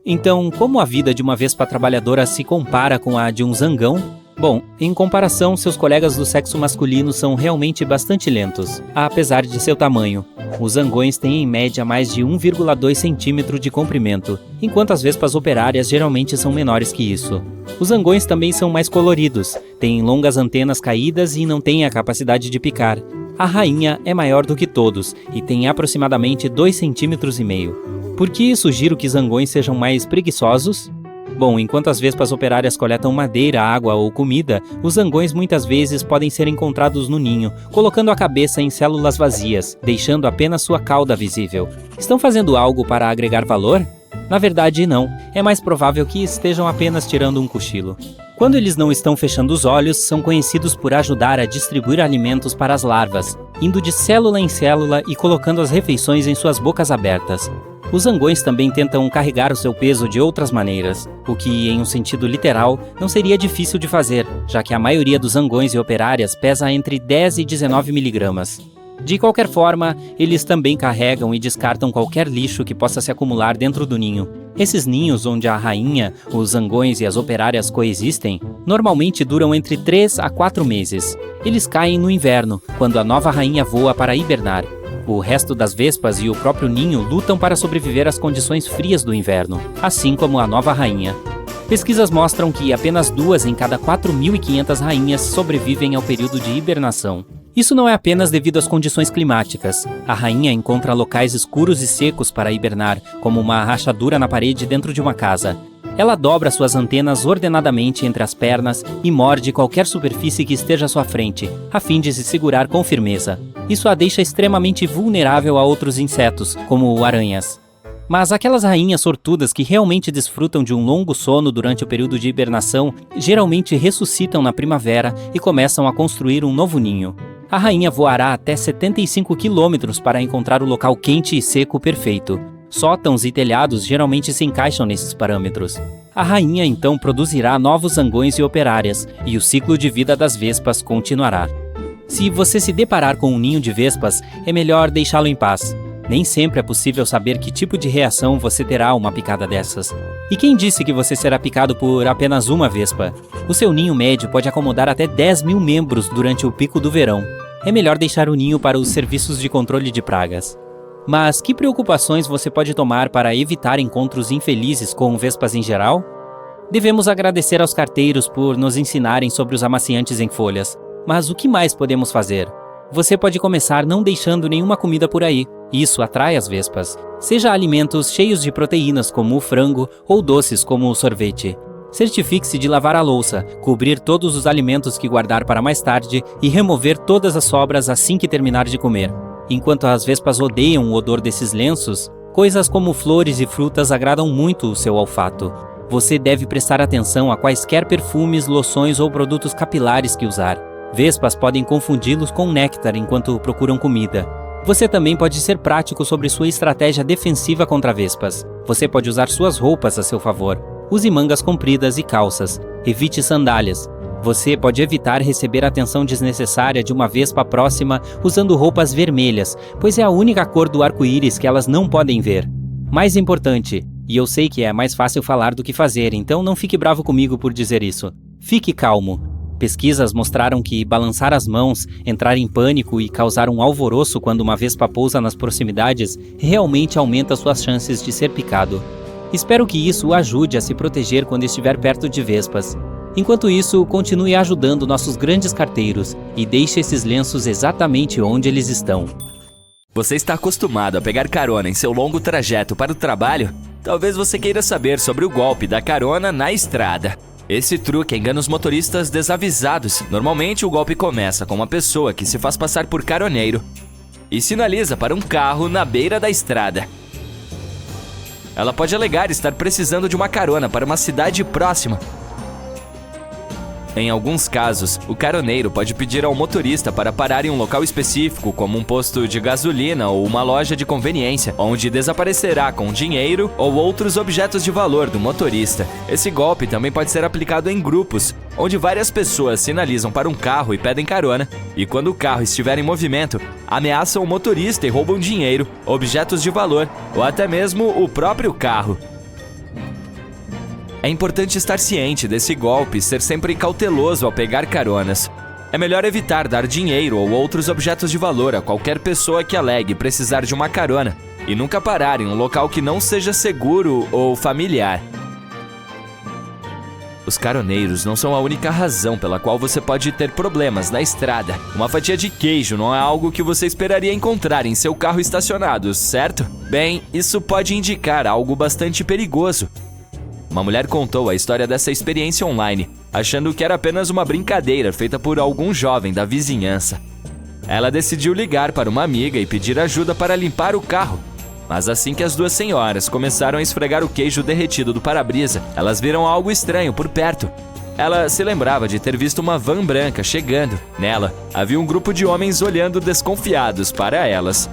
Então, como a vida de uma vespa trabalhadora se compara com a de um zangão? Bom, em comparação, seus colegas do sexo masculino são realmente bastante lentos, apesar de seu tamanho. Os zangões têm em média mais de 1,2 centímetro de comprimento, enquanto as vespas operárias geralmente são menores que isso. Os zangões também são mais coloridos, têm longas antenas caídas e não têm a capacidade de picar. A rainha é maior do que todos e tem aproximadamente 2,5 centímetros. Por que sugiro que zangões sejam mais preguiçosos? Bom, enquanto as vespas operárias coletam madeira, água ou comida, os zangões muitas vezes podem ser encontrados no ninho, colocando a cabeça em células vazias, deixando apenas sua cauda visível. Estão fazendo algo para agregar valor? Na verdade, não. É mais provável que estejam apenas tirando um cochilo. Quando eles não estão fechando os olhos, são conhecidos por ajudar a distribuir alimentos para as larvas, indo de célula em célula e colocando as refeições em suas bocas abertas. Os zangões também tentam carregar o seu peso de outras maneiras, o que, em um sentido literal, não seria difícil de fazer, já que a maioria dos zangões e operárias pesa entre 10 e 19 miligramas. De qualquer forma, eles também carregam e descartam qualquer lixo que possa se acumular dentro do ninho. Esses ninhos onde a rainha, os zangões e as operárias coexistem, normalmente duram entre 3 a 4 meses. Eles caem no inverno, quando a nova rainha voa para hibernar. O resto das vespas e o próprio ninho lutam para sobreviver às condições frias do inverno, assim como a nova rainha. Pesquisas mostram que apenas 2 em cada 4.500 rainhas sobrevivem ao período de hibernação. Isso não é apenas devido às condições climáticas. A rainha encontra locais escuros e secos para hibernar, como uma rachadura na parede dentro de uma casa. Ela dobra suas antenas ordenadamente entre as pernas e morde qualquer superfície que esteja à sua frente, a fim de se segurar com firmeza. Isso a deixa extremamente vulnerável a outros insetos, como aranhas. Mas aquelas rainhas sortudas que realmente desfrutam de um longo sono durante o período de hibernação, geralmente ressuscitam na primavera e começam a construir um novo ninho. A rainha voará até 75 quilômetros para encontrar o local quente e seco perfeito. Sótãos e telhados geralmente se encaixam nesses parâmetros. A rainha então produzirá novos zangões e operárias, e o ciclo de vida das vespas continuará. Se você se deparar com um ninho de vespas, é melhor deixá-lo em paz. Nem sempre é possível saber que tipo de reação você terá a uma picada dessas. E quem disse que você será picado por apenas uma vespa? O seu ninho médio pode acomodar até 10.000 membros durante o pico do verão. É melhor deixar o ninho para os serviços de controle de pragas. Mas que preocupações você pode tomar para evitar encontros infelizes com vespas em geral? Devemos agradecer aos carteiros por nos ensinarem sobre os amaciantes em folhas. Mas o que mais podemos fazer? Você pode começar não deixando nenhuma comida por aí. Isso atrai as vespas. Seja alimentos cheios de proteínas como o frango ou doces como o sorvete. Certifique-se de lavar a louça, cobrir todos os alimentos que guardar para mais tarde e remover todas as sobras assim que terminar de comer. Enquanto as vespas odeiam o odor desses lenços, coisas como flores e frutas agradam muito o seu olfato. Você deve prestar atenção a quaisquer perfumes, loções ou produtos capilares que usar. Vespas podem confundi-los com néctar enquanto procuram comida. Você também pode ser prático sobre sua estratégia defensiva contra vespas. Você pode usar suas roupas a seu favor. Use mangas compridas e calças. Evite sandálias. Você pode evitar receber a atenção desnecessária de uma vespa próxima usando roupas vermelhas, pois é a única cor do arco-íris que elas não podem ver. Mais importante, e eu sei que é mais fácil falar do que fazer, então não fique bravo comigo por dizer isso. Fique calmo. Pesquisas mostraram que balançar as mãos, entrar em pânico e causar um alvoroço quando uma vespa pousa nas proximidades realmente aumenta suas chances de ser picado. Espero que isso o ajude a se proteger quando estiver perto de vespas. Enquanto isso, continue ajudando nossos grandes carteiros e deixe esses lenços exatamente onde eles estão. Você está acostumado a pegar carona em seu longo trajeto para o trabalho? Talvez você queira saber sobre o golpe da carona na estrada. Esse truque engana os motoristas desavisados. Normalmente o golpe começa com uma pessoa que se faz passar por caroneiro e sinaliza para um carro na beira da estrada. Ela pode alegar estar precisando de uma carona para uma cidade próxima. Em alguns casos, o caroneiro pode pedir ao motorista para parar em um local específico, como um posto de gasolina ou uma loja de conveniência, onde desaparecerá com dinheiro ou outros objetos de valor do motorista. Esse golpe também pode ser aplicado em grupos, onde várias pessoas sinalizam para um carro e pedem carona, e quando o carro estiver em movimento, ameaçam o motorista e roubam dinheiro, objetos de valor ou até mesmo o próprio carro. É importante estar ciente desse golpe e ser sempre cauteloso ao pegar caronas. É melhor evitar dar dinheiro ou outros objetos de valor a qualquer pessoa que alegue precisar de uma carona e nunca parar em um local que não seja seguro ou familiar. Os caroneiros não são a única razão pela qual você pode ter problemas na estrada. Uma fatia de queijo não é algo que você esperaria encontrar em seu carro estacionado, certo? Bem, isso pode indicar algo bastante perigoso. Uma mulher contou a história dessa experiência online, achando que era apenas uma brincadeira feita por algum jovem da vizinhança. Ela decidiu ligar para uma amiga e pedir ajuda para limpar o carro. Mas assim que as duas senhoras começaram a esfregar o queijo derretido do para-brisa, elas viram algo estranho por perto. Ela se lembrava de ter visto uma van branca chegando. Nela, havia um grupo de homens olhando desconfiados para elas.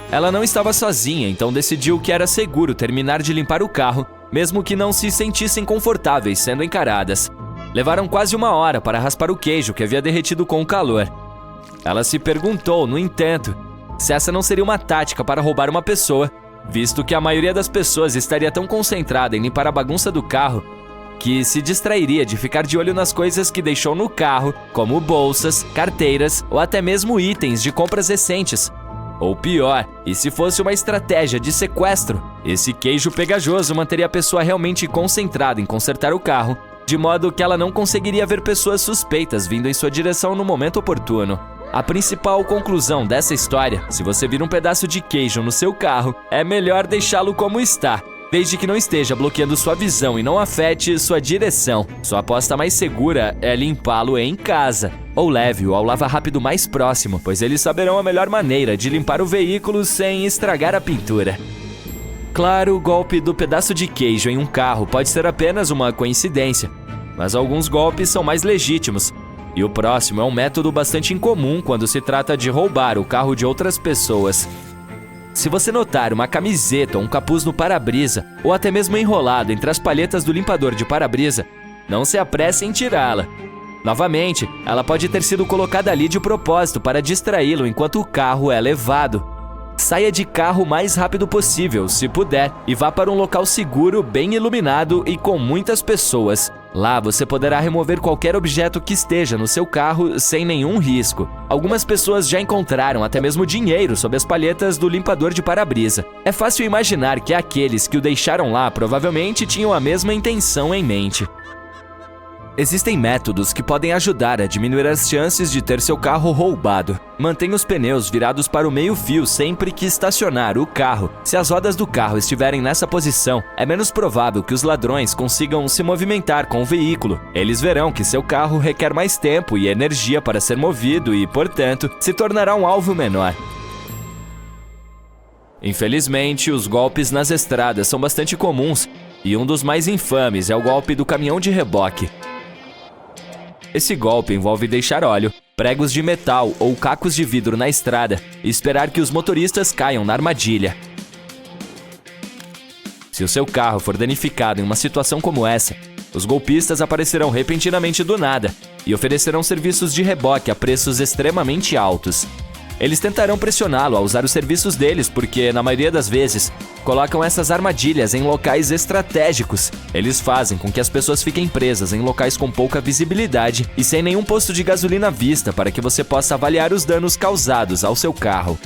Ela não estava sozinha, então decidiu que era seguro terminar de limpar o carro, mesmo que não se sentissem confortáveis sendo encaradas. Levaram quase 1 hora para raspar o queijo que havia derretido com o calor. Ela se perguntou, no entanto, se essa não seria uma tática para roubar uma pessoa, visto que a maioria das pessoas estaria tão concentrada em limpar a bagunça do carro que se distrairia de ficar de olho nas coisas que deixou no carro, como bolsas, carteiras ou até mesmo itens de compras recentes. Ou pior, e se fosse uma estratégia de sequestro? Esse queijo pegajoso manteria a pessoa realmente concentrada em consertar o carro, de modo que ela não conseguiria ver pessoas suspeitas vindo em sua direção no momento oportuno. A principal conclusão dessa história, se você vir um pedaço de queijo no seu carro, é melhor deixá-lo como está, desde que não esteja bloqueando sua visão e não afete sua direção. Sua aposta mais segura é limpá-lo em casa. Ou leve-o ao lava-rápido mais próximo, pois eles saberão a melhor maneira de limpar o veículo sem estragar a pintura. Claro, o golpe do pedaço de queijo em um carro pode ser apenas uma coincidência, mas alguns golpes são mais legítimos. E o próximo é um método bastante incomum quando se trata de roubar o carro de outras pessoas. Se você notar uma camiseta ou um capuz no para-brisa, ou até mesmo enrolado entre as palhetas do limpador de para-brisa, não se apresse em tirá-la. Novamente, ela pode ter sido colocada ali de propósito para distraí-lo enquanto o carro é levado. Saia de carro o mais rápido possível, se puder, e vá para um local seguro, bem iluminado e com muitas pessoas. Lá você poderá remover qualquer objeto que esteja no seu carro sem nenhum risco. Algumas pessoas já encontraram até mesmo dinheiro sob as palhetas do limpador de para-brisa. É fácil imaginar que aqueles que o deixaram lá provavelmente tinham a mesma intenção em mente. Existem métodos que podem ajudar a diminuir as chances de ter seu carro roubado. Mantenha os pneus virados para o meio-fio sempre que estacionar o carro. Se as rodas do carro estiverem nessa posição, é menos provável que os ladrões consigam se movimentar com o veículo. Eles verão que seu carro requer mais tempo e energia para ser movido e, portanto, se tornará um alvo menor. Infelizmente, os golpes nas estradas são bastante comuns e um dos mais infames é o golpe do caminhão de reboque. Esse golpe envolve deixar óleo, pregos de metal ou cacos de vidro na estrada e esperar que os motoristas caiam na armadilha. Se o seu carro for danificado em uma situação como essa, os golpistas aparecerão repentinamente do nada e oferecerão serviços de reboque a preços extremamente altos. Eles tentarão pressioná-lo a usar os serviços deles porque, na maioria das vezes, colocam essas armadilhas em locais estratégicos. Eles fazem com que as pessoas fiquem presas em locais com pouca visibilidade e sem nenhum posto de gasolina à vista para que você possa avaliar os danos causados ao seu carro.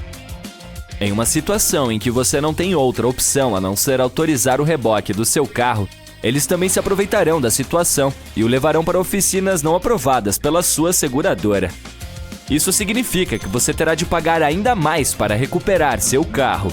Em uma situação em que você não tem outra opção a não ser autorizar o reboque do seu carro, eles também se aproveitarão da situação e o levarão para oficinas não aprovadas pela sua seguradora. Isso significa que você terá de pagar ainda mais para recuperar seu carro.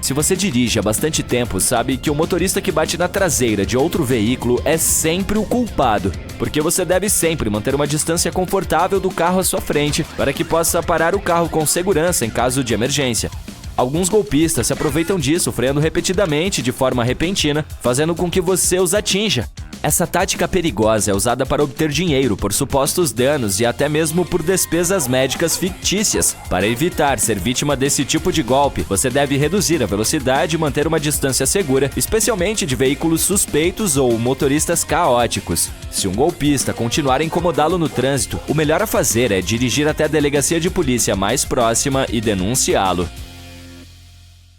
Se você dirige há bastante tempo, sabe que o motorista que bate na traseira de outro veículo é sempre o culpado, porque você deve sempre manter uma distância confortável do carro à sua frente para que possa parar o carro com segurança em caso de emergência. Alguns golpistas se aproveitam disso, freando repetidamente de forma repentina, fazendo com que você os atinja. Essa tática perigosa é usada para obter dinheiro por supostos danos e até mesmo por despesas médicas fictícias. Para evitar ser vítima desse tipo de golpe, você deve reduzir a velocidade e manter uma distância segura, especialmente de veículos suspeitos ou motoristas caóticos. Se um golpista continuar a incomodá-lo no trânsito, o melhor a fazer é dirigir até a delegacia de polícia mais próxima e denunciá-lo.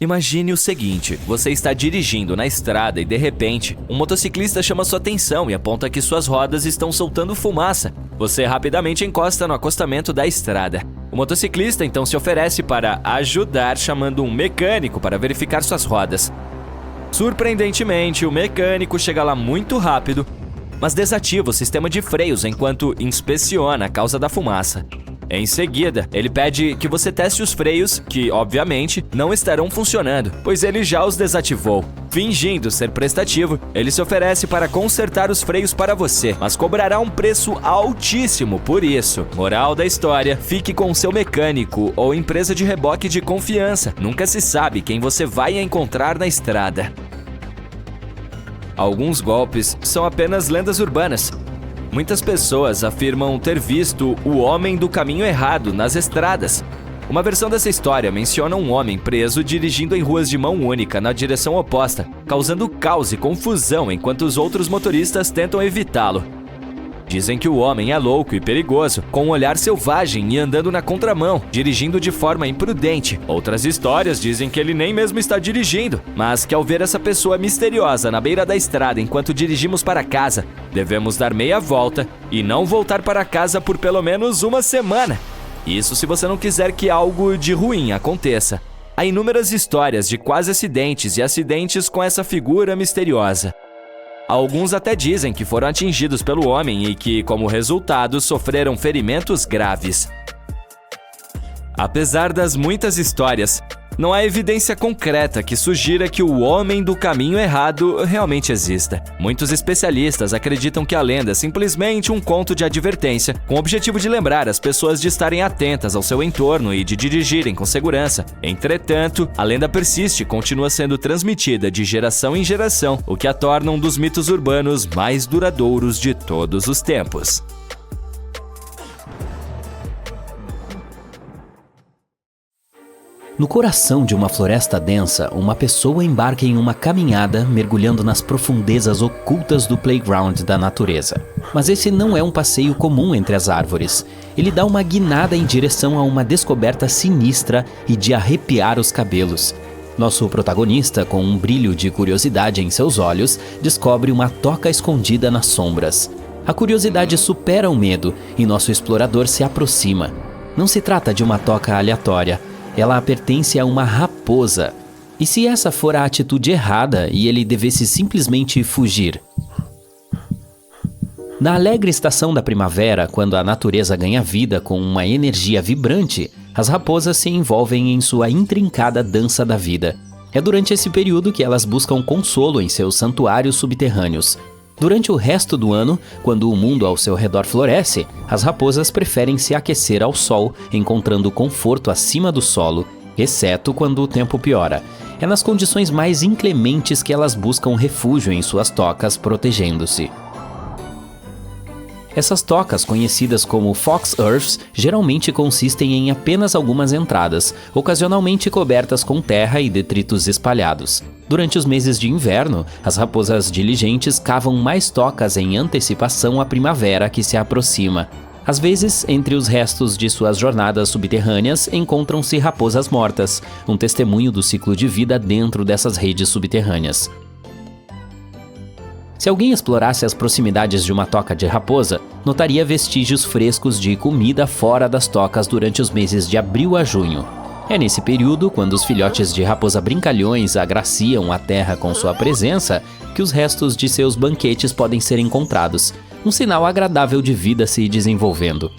Imagine o seguinte, você está dirigindo na estrada e de repente, um motociclista chama sua atenção e aponta que suas rodas estão soltando fumaça. Você rapidamente encosta no acostamento da estrada. O motociclista então se oferece para ajudar chamando um mecânico para verificar suas rodas. Surpreendentemente, o mecânico chega lá muito rápido, mas desativa o sistema de freios enquanto inspeciona a causa da fumaça. Em seguida, ele pede que você teste os freios, que, obviamente, não estarão funcionando, pois ele já os desativou. Fingindo ser prestativo, ele se oferece para consertar os freios para você, mas cobrará um preço altíssimo por isso. Moral da história, fique com seu mecânico ou empresa de reboque de confiança. Nunca se sabe quem você vai encontrar na estrada. Alguns golpes são apenas lendas urbanas. Muitas pessoas afirmam ter visto o homem do caminho errado nas estradas. Uma versão dessa história menciona um homem preso dirigindo em ruas de mão única na direção oposta, causando caos e confusão enquanto os outros motoristas tentam evitá-lo. Dizem que o homem é louco e perigoso, com um olhar selvagem e andando na contramão, dirigindo de forma imprudente. Outras histórias dizem que ele nem mesmo está dirigindo, mas que ao ver essa pessoa misteriosa na beira da estrada enquanto dirigimos para casa, devemos dar meia volta e não voltar para casa por pelo menos uma semana. Isso se você não quiser que algo de ruim aconteça. Há inúmeras histórias de quase acidentes e acidentes com essa figura misteriosa. Alguns até dizem que foram atingidos pelo homem e que, como resultado, sofreram ferimentos graves. Apesar das muitas histórias, não há evidência concreta que sugira que o homem do caminho errado realmente exista. Muitos especialistas acreditam que a lenda é simplesmente um conto de advertência, com o objetivo de lembrar as pessoas de estarem atentas ao seu entorno e de dirigirem com segurança. Entretanto, a lenda persiste e continua sendo transmitida de geração em geração, o que a torna um dos mitos urbanos mais duradouros de todos os tempos. No coração de uma floresta densa, uma pessoa embarca em uma caminhada mergulhando nas profundezas ocultas do playground da natureza. Mas esse não é um passeio comum entre as árvores. Ele dá uma guinada em direção a uma descoberta sinistra e de arrepiar os cabelos. Nosso protagonista, com um brilho de curiosidade em seus olhos, descobre uma toca escondida nas sombras. A curiosidade supera o medo e nosso explorador se aproxima. Não se trata de uma toca aleatória. Ela pertence a uma raposa. E se essa for a atitude errada e ele devesse simplesmente fugir? Na alegre estação da primavera, quando a natureza ganha vida com uma energia vibrante, as raposas se envolvem em sua intrincada dança da vida. É durante esse período que elas buscam consolo em seus santuários subterrâneos. Durante o resto do ano, quando o mundo ao seu redor floresce, as raposas preferem se aquecer ao sol, encontrando conforto acima do solo, exceto quando o tempo piora. É nas condições mais inclementes que elas buscam refúgio em suas tocas, protegendo-se. Essas tocas, conhecidas como Fox Earths, geralmente consistem em apenas algumas entradas, ocasionalmente cobertas com terra e detritos espalhados. Durante os meses de inverno, as raposas diligentes cavam mais tocas em antecipação à primavera que se aproxima. Às vezes, entre os restos de suas jornadas subterrâneas, encontram-se raposas mortas, um testemunho do ciclo de vida dentro dessas redes subterrâneas. Se alguém explorasse as proximidades de uma toca de raposa, notaria vestígios frescos de comida fora das tocas durante os meses de abril a junho. É nesse período, quando os filhotes de raposa brincalhões agraciam a terra com sua presença, que os restos de seus banquetes podem ser encontrados, um sinal agradável de vida se desenvolvendo.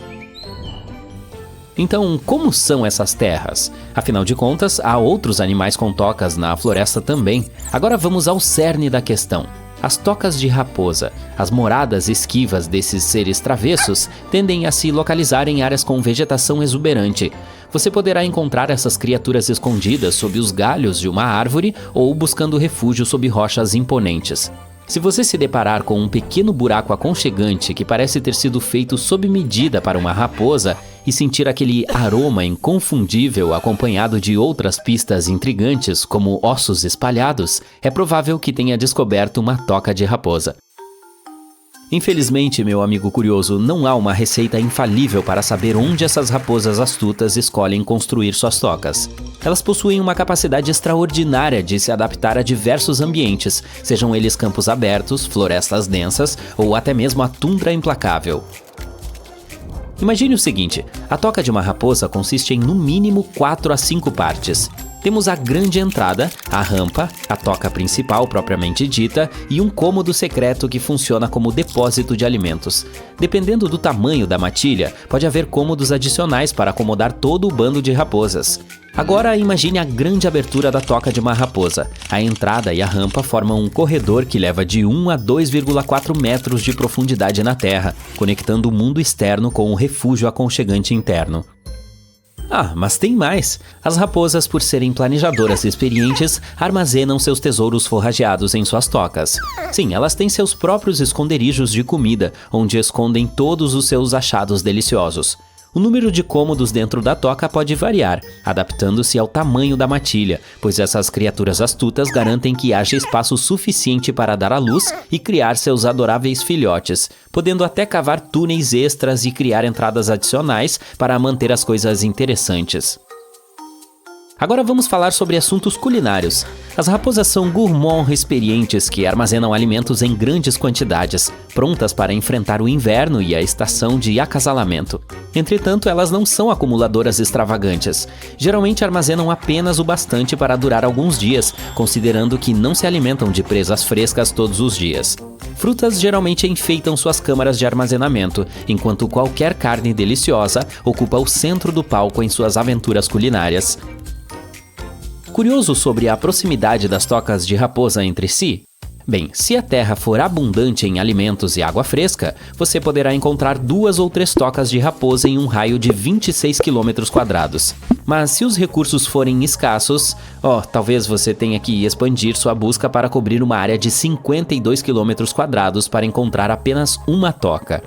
Então, como são essas terras? Afinal de contas, há outros animais com tocas na floresta também. Agora vamos ao cerne da questão. As tocas de raposa, as moradas esquivas desses seres travessos, tendem a se localizar em áreas com vegetação exuberante. Você poderá encontrar essas criaturas escondidas sob os galhos de uma árvore ou buscando refúgio sob rochas imponentes. Se você se deparar com um pequeno buraco aconchegante que parece ter sido feito sob medida para uma raposa e sentir aquele aroma inconfundível acompanhado de outras pistas intrigantes como ossos espalhados, é provável que tenha descoberto uma toca de raposa. Infelizmente, meu amigo curioso, não há uma receita infalível para saber onde essas raposas astutas escolhem construir suas tocas. Elas possuem uma capacidade extraordinária de se adaptar a diversos ambientes, sejam eles campos abertos, florestas densas ou até mesmo a tundra implacável. Imagine o seguinte, a toca de uma raposa consiste em no mínimo 4 a 5 partes. Temos a grande entrada, a rampa, a toca principal propriamente dita e um cômodo secreto que funciona como depósito de alimentos. Dependendo do tamanho da matilha, pode haver cômodos adicionais para acomodar todo o bando de raposas. Agora imagine a grande abertura da toca de uma raposa. A entrada e a rampa formam um corredor que leva de 1 a 2,4 metros de profundidade na terra, conectando o mundo externo com o refúgio aconchegante interno. Ah, mas tem mais! As raposas, por serem planejadoras experientes, armazenam seus tesouros forrageados em suas tocas. Sim, elas têm seus próprios esconderijos de comida, onde escondem todos os seus achados deliciosos. O número de cômodos dentro da toca pode variar, adaptando-se ao tamanho da matilha, pois essas criaturas astutas garantem que haja espaço suficiente para dar à luz e criar seus adoráveis filhotes, podendo até cavar túneis extras e criar entradas adicionais para manter as coisas interessantes. Agora vamos falar sobre assuntos culinários. As raposas são gourmands experientes que armazenam alimentos em grandes quantidades, prontas para enfrentar o inverno e a estação de acasalamento. Entretanto, elas não são acumuladoras extravagantes. Geralmente armazenam apenas o bastante para durar alguns dias, considerando que não se alimentam de presas frescas todos os dias. Frutas geralmente enfeitam suas câmaras de armazenamento, enquanto qualquer carne deliciosa ocupa o centro do palco em suas aventuras culinárias. Curioso sobre a proximidade das tocas de raposa entre si? Bem, se a terra for abundante em alimentos e água fresca, você poderá encontrar 2 ou 3 tocas de raposa em um raio de 26 km². Mas se os recursos forem escassos, talvez você tenha que expandir sua busca para cobrir uma área de 52 km² para encontrar apenas uma toca.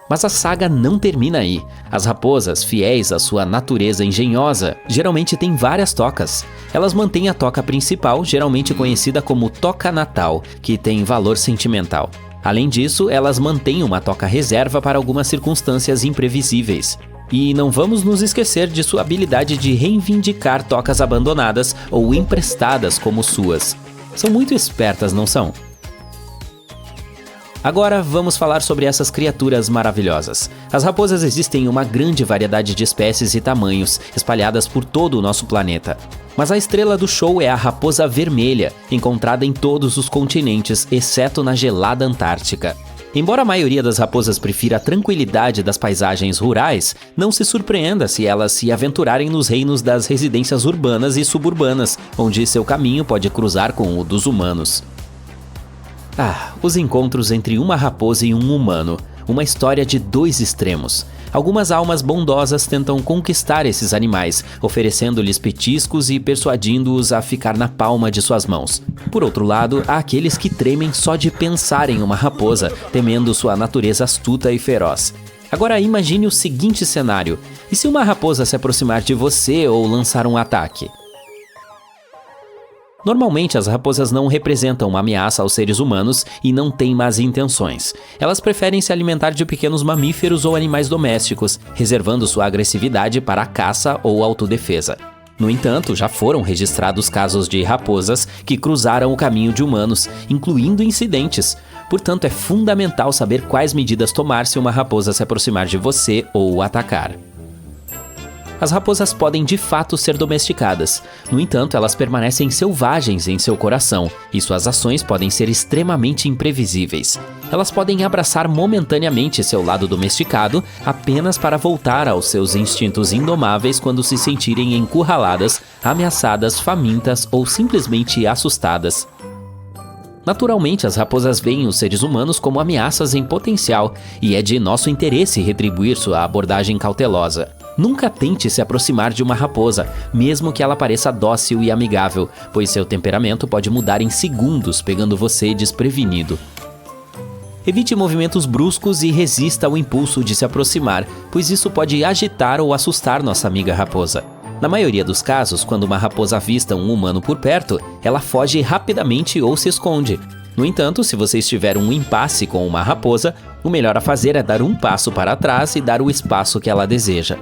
Mas a saga não termina aí. As raposas, fiéis à sua natureza engenhosa, geralmente têm várias tocas. Elas mantêm a toca principal, geralmente conhecida como toca natal, que tem valor sentimental. Além disso, elas mantêm uma toca reserva para algumas circunstâncias imprevisíveis. E não vamos nos esquecer de sua habilidade de reivindicar tocas abandonadas ou emprestadas como suas. São muito espertas, não são? Agora vamos falar sobre essas criaturas maravilhosas. As raposas existem em uma grande variedade de espécies e tamanhos, espalhadas por todo o nosso planeta. Mas a estrela do show é a raposa vermelha, encontrada em todos os continentes, exceto na gelada Antártica. Embora a maioria das raposas prefira a tranquilidade das paisagens rurais, não se surpreenda se elas se aventurarem nos reinos das residências urbanas e suburbanas, onde seu caminho pode cruzar com o dos humanos. Os encontros entre uma raposa e um humano. Uma história de 2 extremos. Algumas almas bondosas tentam conquistar esses animais, oferecendo-lhes petiscos e persuadindo-os a ficar na palma de suas mãos. Por outro lado, há aqueles que tremem só de pensar em uma raposa, temendo sua natureza astuta e feroz. Agora imagine o seguinte cenário: e se uma raposa se aproximar de você ou lançar um ataque? Normalmente, as raposas não representam uma ameaça aos seres humanos e não têm más intenções. Elas preferem se alimentar de pequenos mamíferos ou animais domésticos, reservando sua agressividade para a caça ou autodefesa. No entanto, já foram registrados casos de raposas que cruzaram o caminho de humanos, incluindo incidentes. Portanto, é fundamental saber quais medidas tomar se uma raposa se aproximar de você ou o atacar. As raposas podem de fato ser domesticadas. No entanto, elas permanecem selvagens em seu coração e suas ações podem ser extremamente imprevisíveis. Elas podem abraçar momentaneamente seu lado domesticado apenas para voltar aos seus instintos indomáveis quando se sentirem encurraladas, ameaçadas, famintas ou simplesmente assustadas. Naturalmente, as raposas veem os seres humanos como ameaças em potencial e é de nosso interesse retribuir sua abordagem cautelosa. Nunca tente se aproximar de uma raposa, mesmo que ela pareça dócil e amigável, pois seu temperamento pode mudar em segundos, pegando você desprevenido. Evite movimentos bruscos e resista ao impulso de se aproximar, pois isso pode agitar ou assustar nossa amiga raposa. Na maioria dos casos, quando uma raposa avista um humano por perto, ela foge rapidamente ou se esconde. No entanto, se você estiver em um impasse com uma raposa, o melhor a fazer é dar um passo para trás e dar o espaço que ela deseja.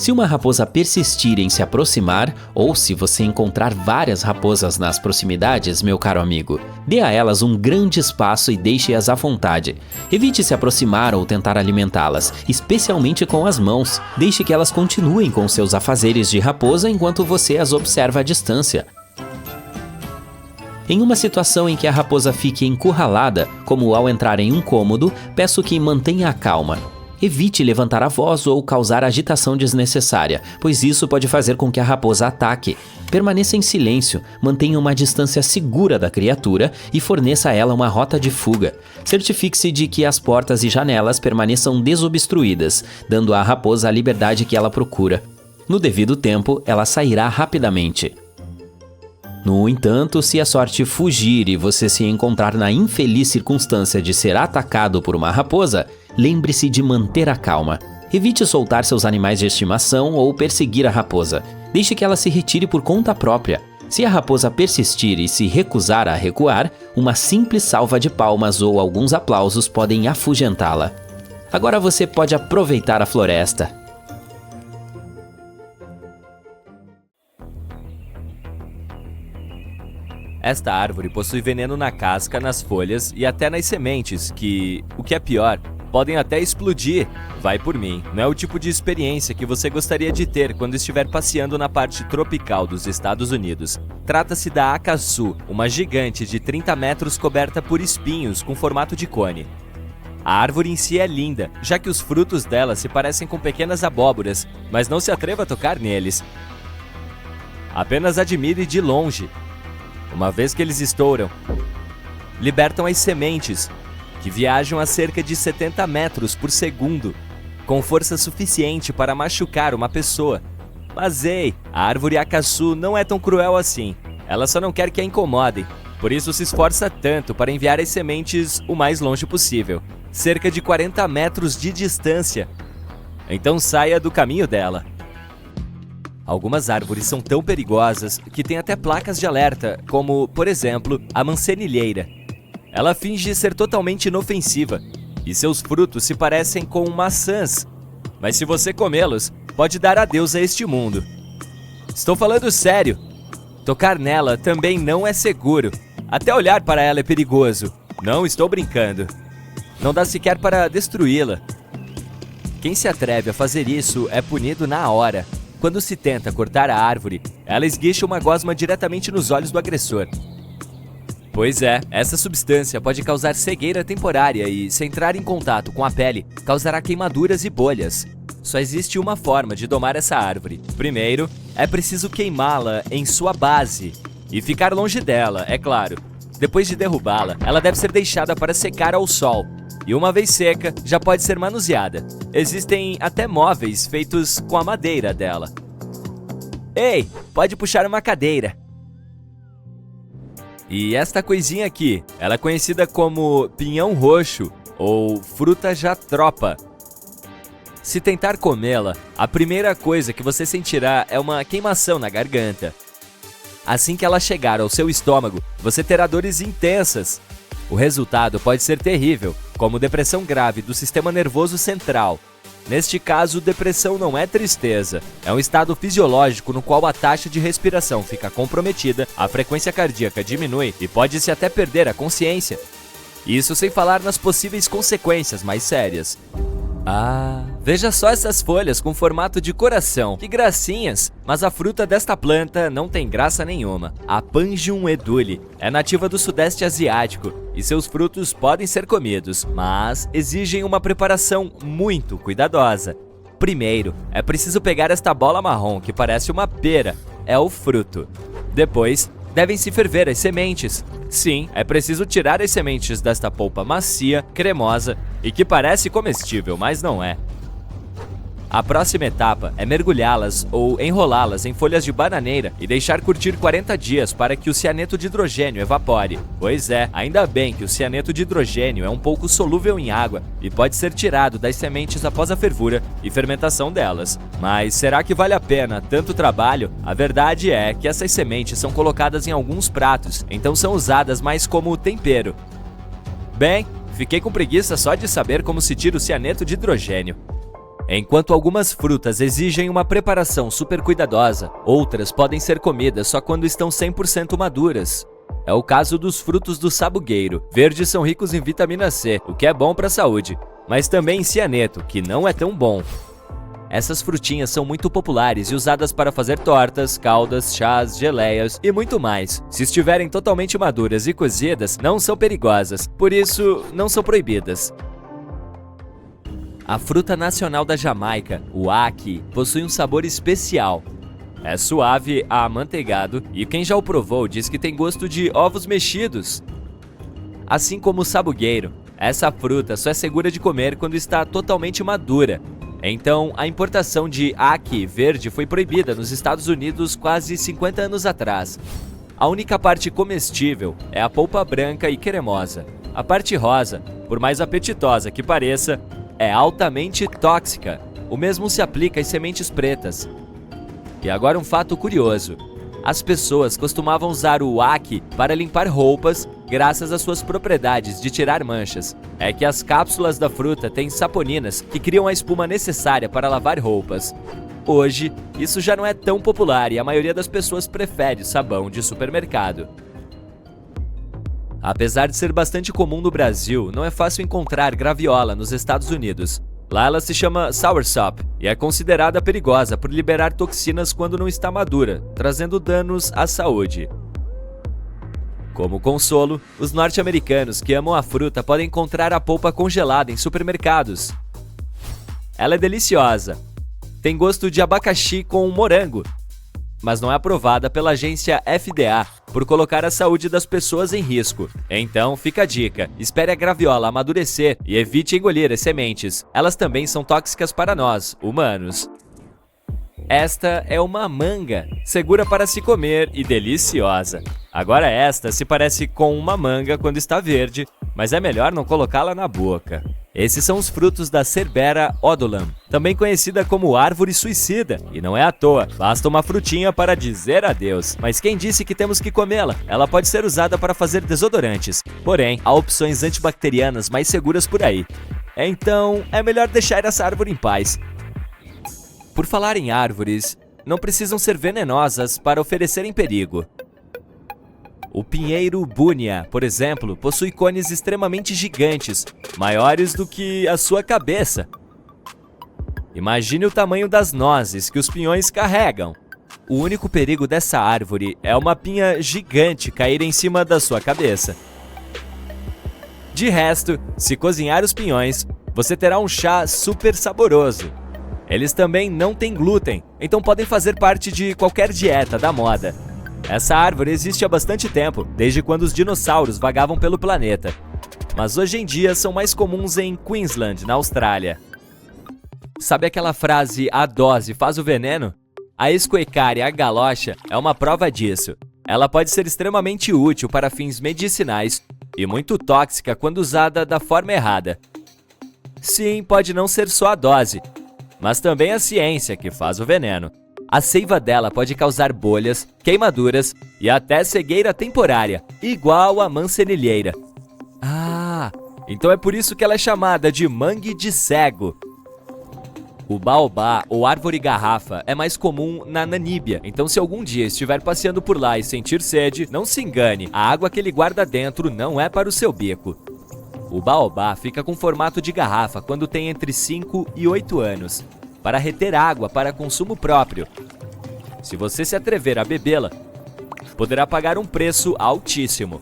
Se uma raposa persistir em se aproximar, ou se você encontrar várias raposas nas proximidades, meu caro amigo, dê a elas um grande espaço e deixe-as à vontade. Evite se aproximar ou tentar alimentá-las, especialmente com as mãos. Deixe que elas continuem com seus afazeres de raposa enquanto você as observa à distância. Em uma situação em que a raposa fique encurralada, como ao entrar em um cômodo, peço que mantenha a calma. Evite levantar a voz ou causar agitação desnecessária, pois isso pode fazer com que a raposa ataque. Permaneça em silêncio, mantenha uma distância segura da criatura e forneça a ela uma rota de fuga. Certifique-se de que as portas e janelas permaneçam desobstruídas, dando à raposa a liberdade que ela procura. No devido tempo, ela sairá rapidamente. No entanto, se a sorte fugir e você se encontrar na infeliz circunstância de ser atacado por uma raposa, lembre-se de manter a calma. Evite soltar seus animais de estimação ou perseguir a raposa. Deixe que ela se retire por conta própria. Se a raposa persistir e se recusar a recuar, uma simples salva de palmas ou alguns aplausos podem afugentá-la. Agora você pode aproveitar a floresta. Esta árvore possui veneno na casca, nas folhas e até nas sementes que, o que é pior, podem até explodir. Vai por mim, não é o tipo de experiência que você gostaria de ter quando estiver passeando na parte tropical dos Estados Unidos. Trata-se da acaçu, uma gigante de 30 metros coberta por espinhos com formato de cone. A árvore em si é linda, já que os frutos dela se parecem com pequenas abóboras, mas não se atreva a tocar neles. Apenas admire de longe. Uma vez que eles estouram, libertam as sementes, que viajam a cerca de 70 metros por segundo, com força suficiente para machucar uma pessoa. Mas ei, a árvore acaçu não é tão cruel assim. Ela só não quer que a incomodem, por isso se esforça tanto para enviar as sementes o mais longe possível, cerca de 40 metros de distância. Então saia do caminho dela. Algumas árvores são tão perigosas que têm até placas de alerta, como, por exemplo, a mancenilheira. Ela finge ser totalmente inofensiva, e seus frutos se parecem com maçãs. Mas se você comê-los, pode dar adeus a este mundo. Estou falando sério. Tocar nela também não é seguro. Até olhar para ela é perigoso. Não estou brincando. Não dá sequer para destruí-la. Quem se atreve a fazer isso é punido na hora. Quando se tenta cortar a árvore, ela esguicha uma gosma diretamente nos olhos do agressor. Pois é, essa substância pode causar cegueira temporária e, se entrar em contato com a pele, causará queimaduras e bolhas. Só existe uma forma de domar essa árvore. Primeiro, é preciso queimá-la em sua base e ficar longe dela, é claro. Depois de derrubá-la, ela deve ser deixada para secar ao sol. E uma vez seca, já pode ser manuseada. Existem até móveis feitos com a madeira dela. Ei, pode puxar uma cadeira. E esta coisinha aqui, ela é conhecida como pinhão roxo ou fruta jatropa. Se tentar comê-la, a primeira coisa que você sentirá é uma queimação na garganta. Assim que ela chegar ao seu estômago, você terá dores intensas. O resultado pode ser terrível, como depressão grave do sistema nervoso central. Neste caso, depressão não é tristeza, é um estado fisiológico no qual a taxa de respiração fica comprometida, a frequência cardíaca diminui e pode-se até perder a consciência. Isso sem falar nas possíveis consequências mais sérias. Ah, veja só essas folhas com formato de coração, que gracinhas! Mas a fruta desta planta não tem graça nenhuma. A Pangium edule é nativa do sudeste asiático e seus frutos podem ser comidos, mas exigem uma preparação muito cuidadosa. Primeiro, é preciso pegar esta bola marrom que parece uma pera, é o fruto. Depois, devem-se ferver as sementes. Sim, é preciso tirar as sementes desta polpa macia, cremosa e que parece comestível, mas não é. A próxima etapa é mergulhá-las ou enrolá-las em folhas de bananeira e deixar curtir 40 dias para que o cianeto de hidrogênio evapore. Pois é, ainda bem que o cianeto de hidrogênio é um pouco solúvel em água e pode ser tirado das sementes após a fervura e fermentação delas. Mas será que vale a pena tanto trabalho? A verdade é que essas sementes são colocadas em alguns pratos, então são usadas mais como tempero. Bem, fiquei com preguiça só de saber como se tira o cianeto de hidrogênio. Enquanto algumas frutas exigem uma preparação super cuidadosa, outras podem ser comidas só quando estão 100% maduras. É o caso dos frutos do sabugueiro. Verdes são ricos em vitamina C, o que é bom para a saúde, mas também em cianeto, que não é tão bom. Essas frutinhas são muito populares e usadas para fazer tortas, caldas, chás, geleias e muito mais. Se estiverem totalmente maduras e cozidas, não são perigosas, por isso não são proibidas. A fruta nacional da Jamaica, o ackee, possui um sabor especial. É suave, amanteigado e quem já o provou diz que tem gosto de ovos mexidos. Assim como o sabugueiro, essa fruta só é segura de comer quando está totalmente madura. Então, a importação de ackee verde foi proibida nos Estados Unidos quase 50 anos atrás. A única parte comestível é a polpa branca e cremosa. A parte rosa, por mais apetitosa que pareça, é altamente tóxica. O mesmo se aplica às sementes pretas. E agora um fato curioso. As pessoas costumavam usar o ackee para limpar roupas graças às suas propriedades de tirar manchas. É que as cápsulas da fruta têm saponinas que criam a espuma necessária para lavar roupas. Hoje, isso já não é tão popular e a maioria das pessoas prefere sabão de supermercado. Apesar de ser bastante comum no Brasil, não é fácil encontrar graviola nos Estados Unidos. Lá ela se chama soursop e é considerada perigosa por liberar toxinas quando não está madura, trazendo danos à saúde. Como consolo, os norte-americanos que amam a fruta podem encontrar a polpa congelada em supermercados. Ela é deliciosa. Tem gosto de abacaxi com morango, mas não é aprovada pela agência FDA por colocar a saúde das pessoas em risco. Então, fica a dica, espere a graviola amadurecer e evite engolir as sementes. Elas também são tóxicas para nós, humanos. Esta é uma manga, segura para se comer e deliciosa. Agora esta se parece com uma manga quando está verde, mas é melhor não colocá-la na boca. Esses são os frutos da Cerbera odolam, também conhecida como árvore suicida, e não é à toa, basta uma frutinha para dizer adeus. Mas quem disse que temos que comê-la? Ela pode ser usada para fazer desodorantes, porém, há opções antibacterianas mais seguras por aí. Então, é melhor deixar essa árvore em paz. Por falar em árvores, não precisam ser venenosas para oferecerem perigo. O pinheiro búnia, por exemplo, possui cones extremamente gigantes, maiores do que a sua cabeça. Imagine o tamanho das nozes que os pinhões carregam. O único perigo dessa árvore é uma pinha gigante cair em cima da sua cabeça. De resto, se cozinhar os pinhões, você terá um chá super saboroso. Eles também não têm glúten, então podem fazer parte de qualquer dieta da moda. Essa árvore existe há bastante tempo, desde quando os dinossauros vagavam pelo planeta. Mas hoje em dia são mais comuns em Queensland, na Austrália. Sabe aquela frase, a dose faz o veneno? A Escoecaria galocha é uma prova disso. Ela pode ser extremamente útil para fins medicinais e muito tóxica quando usada da forma errada. Sim, pode não ser só a dose, mas também a ciência que faz o veneno. A seiva dela pode causar bolhas, queimaduras e até cegueira temporária, igual a mancenilheira. Ah, então é por isso que ela é chamada de mangue de cego. O baobá ou árvore garrafa é mais comum na Namíbia, então se algum dia estiver passeando por lá e sentir sede, não se engane, a água que ele guarda dentro não é para o seu bico. O baobá fica com formato de garrafa quando tem entre 5 e 8 anos. Para reter água para consumo próprio. Se você se atrever a bebê-la, poderá pagar um preço altíssimo.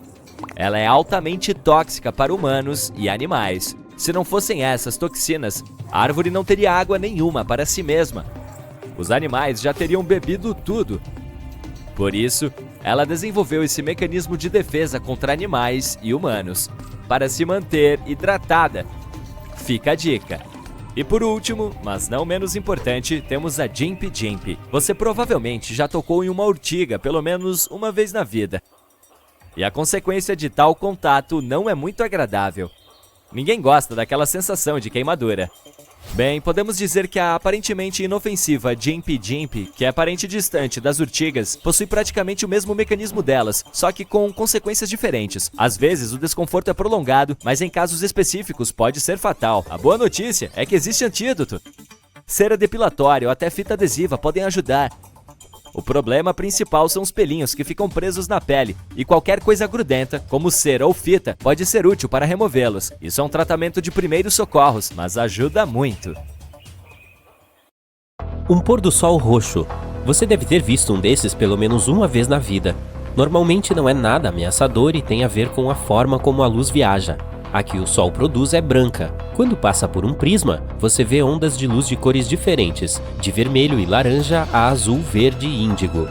Ela é altamente tóxica para humanos e animais. Se não fossem essas toxinas, a árvore não teria água nenhuma para si mesma. Os animais já teriam bebido tudo. Por isso, ela desenvolveu esse mecanismo de defesa contra animais e humanos, para se manter hidratada. Fica a dica. E por último, mas não menos importante, temos a Jimpy Jimpy. Você provavelmente já tocou em uma urtiga pelo menos uma vez na vida. E a consequência de tal contato não é muito agradável. Ninguém gosta daquela sensação de queimadura. Bem, podemos dizer que a aparentemente inofensiva Jimpy Jimpy, que é parente distante das urtigas, possui praticamente o mesmo mecanismo delas, só que com consequências diferentes. Às vezes o desconforto é prolongado, mas em casos específicos pode ser fatal. A boa notícia é que existe antídoto. Cera depilatória ou até fita adesiva podem ajudar. O problema principal são os pelinhos que ficam presos na pele, e qualquer coisa grudenta, como cera ou fita, pode ser útil para removê-los. Isso é um tratamento de primeiros socorros, mas ajuda muito. Um pôr do sol roxo. Você deve ter visto um desses pelo menos uma vez na vida. Normalmente não é nada ameaçador e tem a ver com a forma como a luz viaja. A que o sol produz é branca. Quando passa por um prisma, você vê ondas de luz de cores diferentes, de vermelho e laranja a azul, verde e índigo.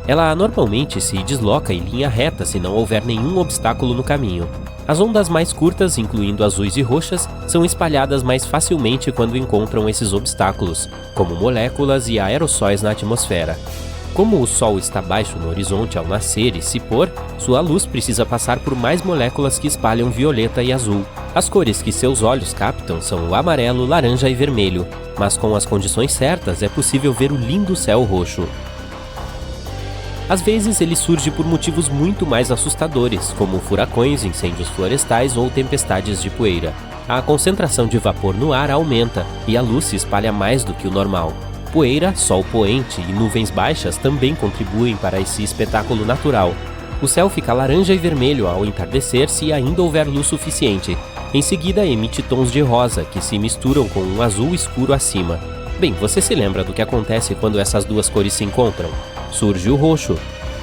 Ela normalmente se desloca em linha reta se não houver nenhum obstáculo no caminho. As ondas mais curtas, incluindo azuis e roxas, são espalhadas mais facilmente quando encontram esses obstáculos, como moléculas e aerossóis na atmosfera. Como o Sol está baixo no horizonte ao nascer e se pôr, sua luz precisa passar por mais moléculas que espalham violeta e azul. As cores que seus olhos captam são o amarelo, laranja e vermelho, mas com as condições certas é possível ver o lindo céu roxo. Às vezes ele surge por motivos muito mais assustadores, como furacões, incêndios florestais ou tempestades de poeira. A concentração de vapor no ar aumenta e a luz se espalha mais do que o normal. Poeira, sol poente e nuvens baixas também contribuem para esse espetáculo natural. O céu fica laranja e vermelho ao entardecer se ainda houver luz suficiente. Em seguida, emite tons de rosa, que se misturam com um azul escuro acima. Bem, você se lembra do que acontece quando essas duas cores se encontram? Surge o roxo.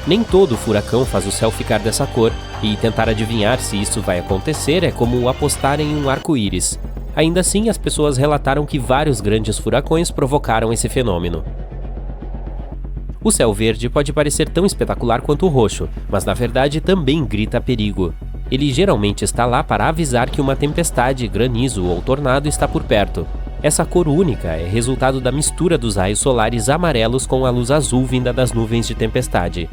Nem todo furacão faz o céu ficar dessa cor, e tentar adivinhar se isso vai acontecer é como apostar em um arco-íris. Ainda assim, as pessoas relataram que vários grandes furacões provocaram esse fenômeno. O céu verde pode parecer tão espetacular quanto o roxo, mas na verdade também grita perigo. Ele geralmente está lá para avisar que uma tempestade, granizo ou tornado está por perto. Essa cor única é resultado da mistura dos raios solares amarelos com a luz azul vinda das nuvens de tempestade.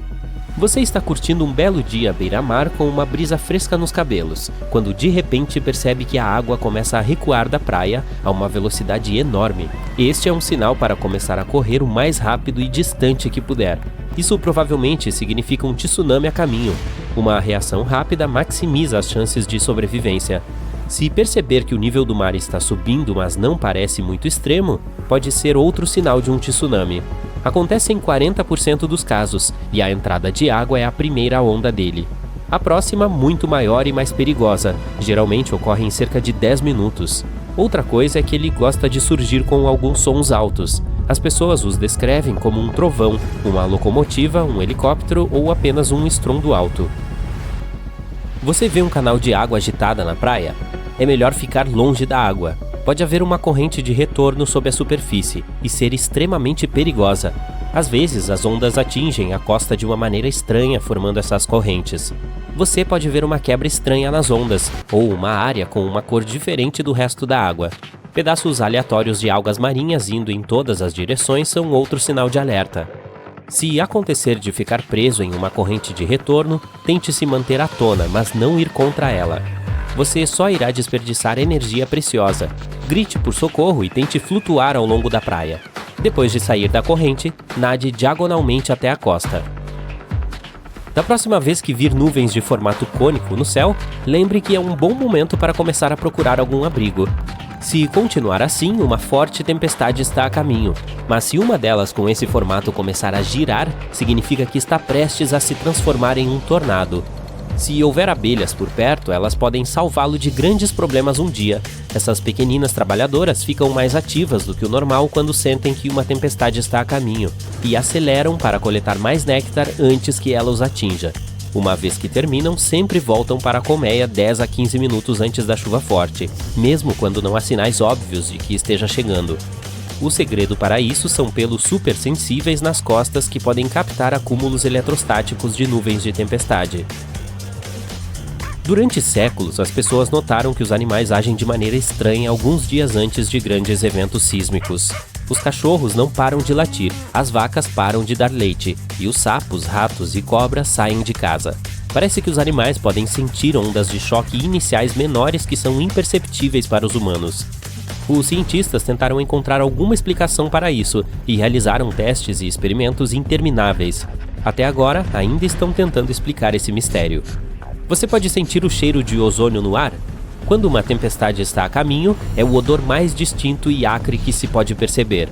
Você está curtindo um belo dia à beira-mar com uma brisa fresca nos cabelos, quando de repente percebe que a água começa a recuar da praia a uma velocidade enorme. Este é um sinal para começar a correr o mais rápido e distante que puder. Isso provavelmente significa um tsunami a caminho. Uma reação rápida maximiza as chances de sobrevivência. Se perceber que o nível do mar está subindo, mas não parece muito extremo, pode ser outro sinal de um tsunami. Acontece em 40% dos casos, e a entrada de água é a primeira onda dele. A próxima, muito maior e mais perigosa, geralmente ocorre em cerca de 10 minutos. Outra coisa é que ele gosta de surgir com alguns sons altos. As pessoas os descrevem como um trovão, uma locomotiva, um helicóptero ou apenas um estrondo alto. Você vê um canal de água agitada na praia? É melhor ficar longe da água. Pode haver uma corrente de retorno sob a superfície e ser extremamente perigosa. Às vezes, as ondas atingem a costa de uma maneira estranha, formando essas correntes. Você pode ver uma quebra estranha nas ondas, ou uma área com uma cor diferente do resto da água. Pedaços aleatórios de algas marinhas indo em todas as direções são outro sinal de alerta. Se acontecer de ficar preso em uma corrente de retorno, tente se manter à tona, mas não ir contra ela. Você só irá desperdiçar energia preciosa. Grite por socorro e tente flutuar ao longo da praia. Depois de sair da corrente, nade diagonalmente até a costa. Da próxima vez que vir nuvens de formato cônico no céu, lembre que é um bom momento para começar a procurar algum abrigo. Se continuar assim, uma forte tempestade está a caminho, mas se uma delas com esse formato começar a girar, significa que está prestes a se transformar em um tornado. Se houver abelhas por perto, elas podem salvá-lo de grandes problemas um dia. Essas pequeninas trabalhadoras ficam mais ativas do que o normal quando sentem que uma tempestade está a caminho e aceleram para coletar mais néctar antes que ela os atinja. Uma vez que terminam, sempre voltam para a colmeia 10 a 15 minutos antes da chuva forte, mesmo quando não há sinais óbvios de que esteja chegando. O segredo para isso são pelos supersensíveis nas costas que podem captar acúmulos eletrostáticos de nuvens de tempestade. Durante séculos, as pessoas notaram que os animais agem de maneira estranha alguns dias antes de grandes eventos sísmicos. Os cachorros não param de latir, as vacas param de dar leite, e os sapos, ratos e cobras saem de casa. Parece que os animais podem sentir ondas de choque iniciais menores que são imperceptíveis para os humanos. Os cientistas tentaram encontrar alguma explicação para isso e realizaram testes e experimentos intermináveis. Até agora, ainda estão tentando explicar esse mistério. Você pode sentir o cheiro de ozônio no ar? Quando uma tempestade está a caminho, é o odor mais distinto e acre que se pode perceber.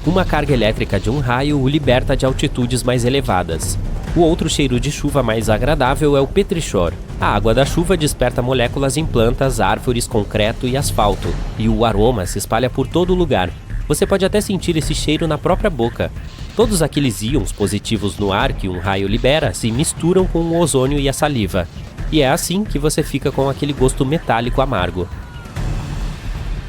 Uma carga elétrica de um raio o liberta de altitudes mais elevadas. O outro cheiro de chuva mais agradável é o petrichor. A água da chuva desperta moléculas em plantas, árvores, concreto e asfalto, e o aroma se espalha por todo lugar. Você pode até sentir esse cheiro na própria boca. Todos aqueles íons positivos no ar que um raio libera se misturam com o ozônio e a saliva. E é assim que você fica com aquele gosto metálico amargo.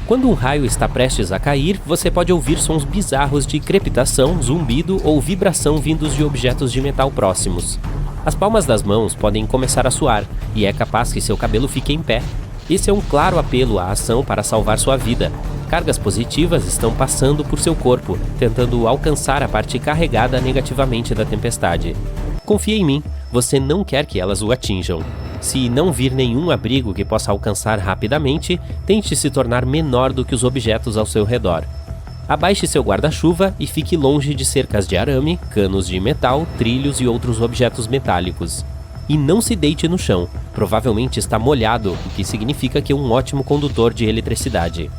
Quando um raio está prestes a cair, você pode ouvir sons bizarros de crepitação, zumbido ou vibração vindos de objetos de metal próximos. As palmas das mãos podem começar a suar, e é capaz que seu cabelo fique em pé. Esse é um claro apelo à ação para salvar sua vida. Cargas positivas estão passando por seu corpo, tentando alcançar a parte carregada negativamente da tempestade. Confie em mim, você não quer que elas o atinjam. Se não vir nenhum abrigo que possa alcançar rapidamente, tente se tornar menor do que os objetos ao seu redor. Abaixe seu guarda-chuva e fique longe de cercas de arame, canos de metal, trilhos e outros objetos metálicos. E não se deite no chão, provavelmente está molhado, o que significa que é um ótimo condutor de eletricidade.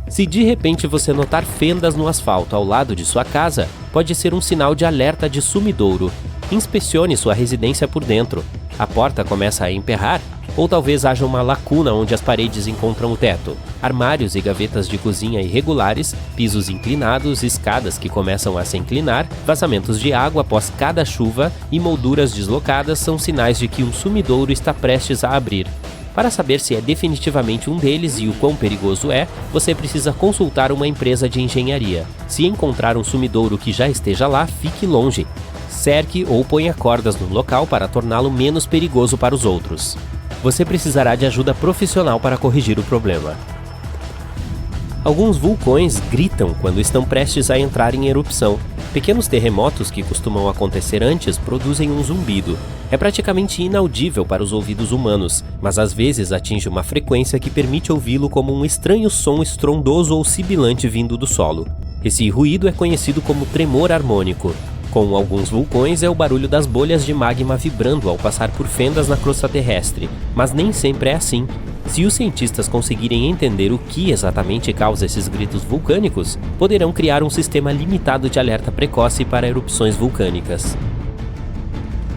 Se de repente você notar fendas no asfalto ao lado de sua casa, pode ser um sinal de alerta de sumidouro. Inspecione sua residência por dentro. A porta começa a emperrar? Ou talvez haja uma lacuna onde as paredes encontram o teto. Armários e gavetas de cozinha irregulares, pisos inclinados, escadas que começam a se inclinar, vazamentos de água após cada chuva e molduras deslocadas são sinais de que um sumidouro está prestes a abrir. Para saber se é definitivamente um deles e o quão perigoso é, você precisa consultar uma empresa de engenharia. Se encontrar um sumidouro que já esteja lá, fique longe. Cerque ou ponha cordas no local para torná-lo menos perigoso para os outros. Você precisará de ajuda profissional para corrigir o problema. Alguns vulcões gritam quando estão prestes a entrar em erupção. Pequenos terremotos que costumam acontecer antes produzem um zumbido. É praticamente inaudível para os ouvidos humanos, mas às vezes atinge uma frequência que permite ouvi-lo como um estranho som estrondoso ou sibilante vindo do solo. Esse ruído é conhecido como tremor harmônico. Com alguns vulcões é o barulho das bolhas de magma vibrando ao passar por fendas na crosta terrestre, mas nem sempre é assim. Se os cientistas conseguirem entender o que exatamente causa esses gritos vulcânicos, poderão criar um sistema limitado de alerta precoce para erupções vulcânicas.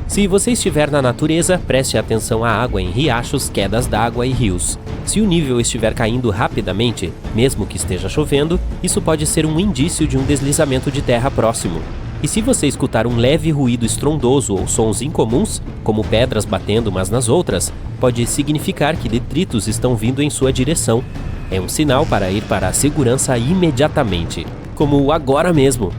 Se você estiver na natureza, preste atenção à água em riachos, quedas d'água e rios. Se o nível estiver caindo rapidamente, mesmo que esteja chovendo, isso pode ser um indício de um deslizamento de terra próximo. E se você escutar um leve ruído estrondoso ou sons incomuns, como pedras batendo umas nas outras, pode significar que detritos estão vindo em sua direção. É um sinal para ir para a segurança imediatamente, como agora mesmo.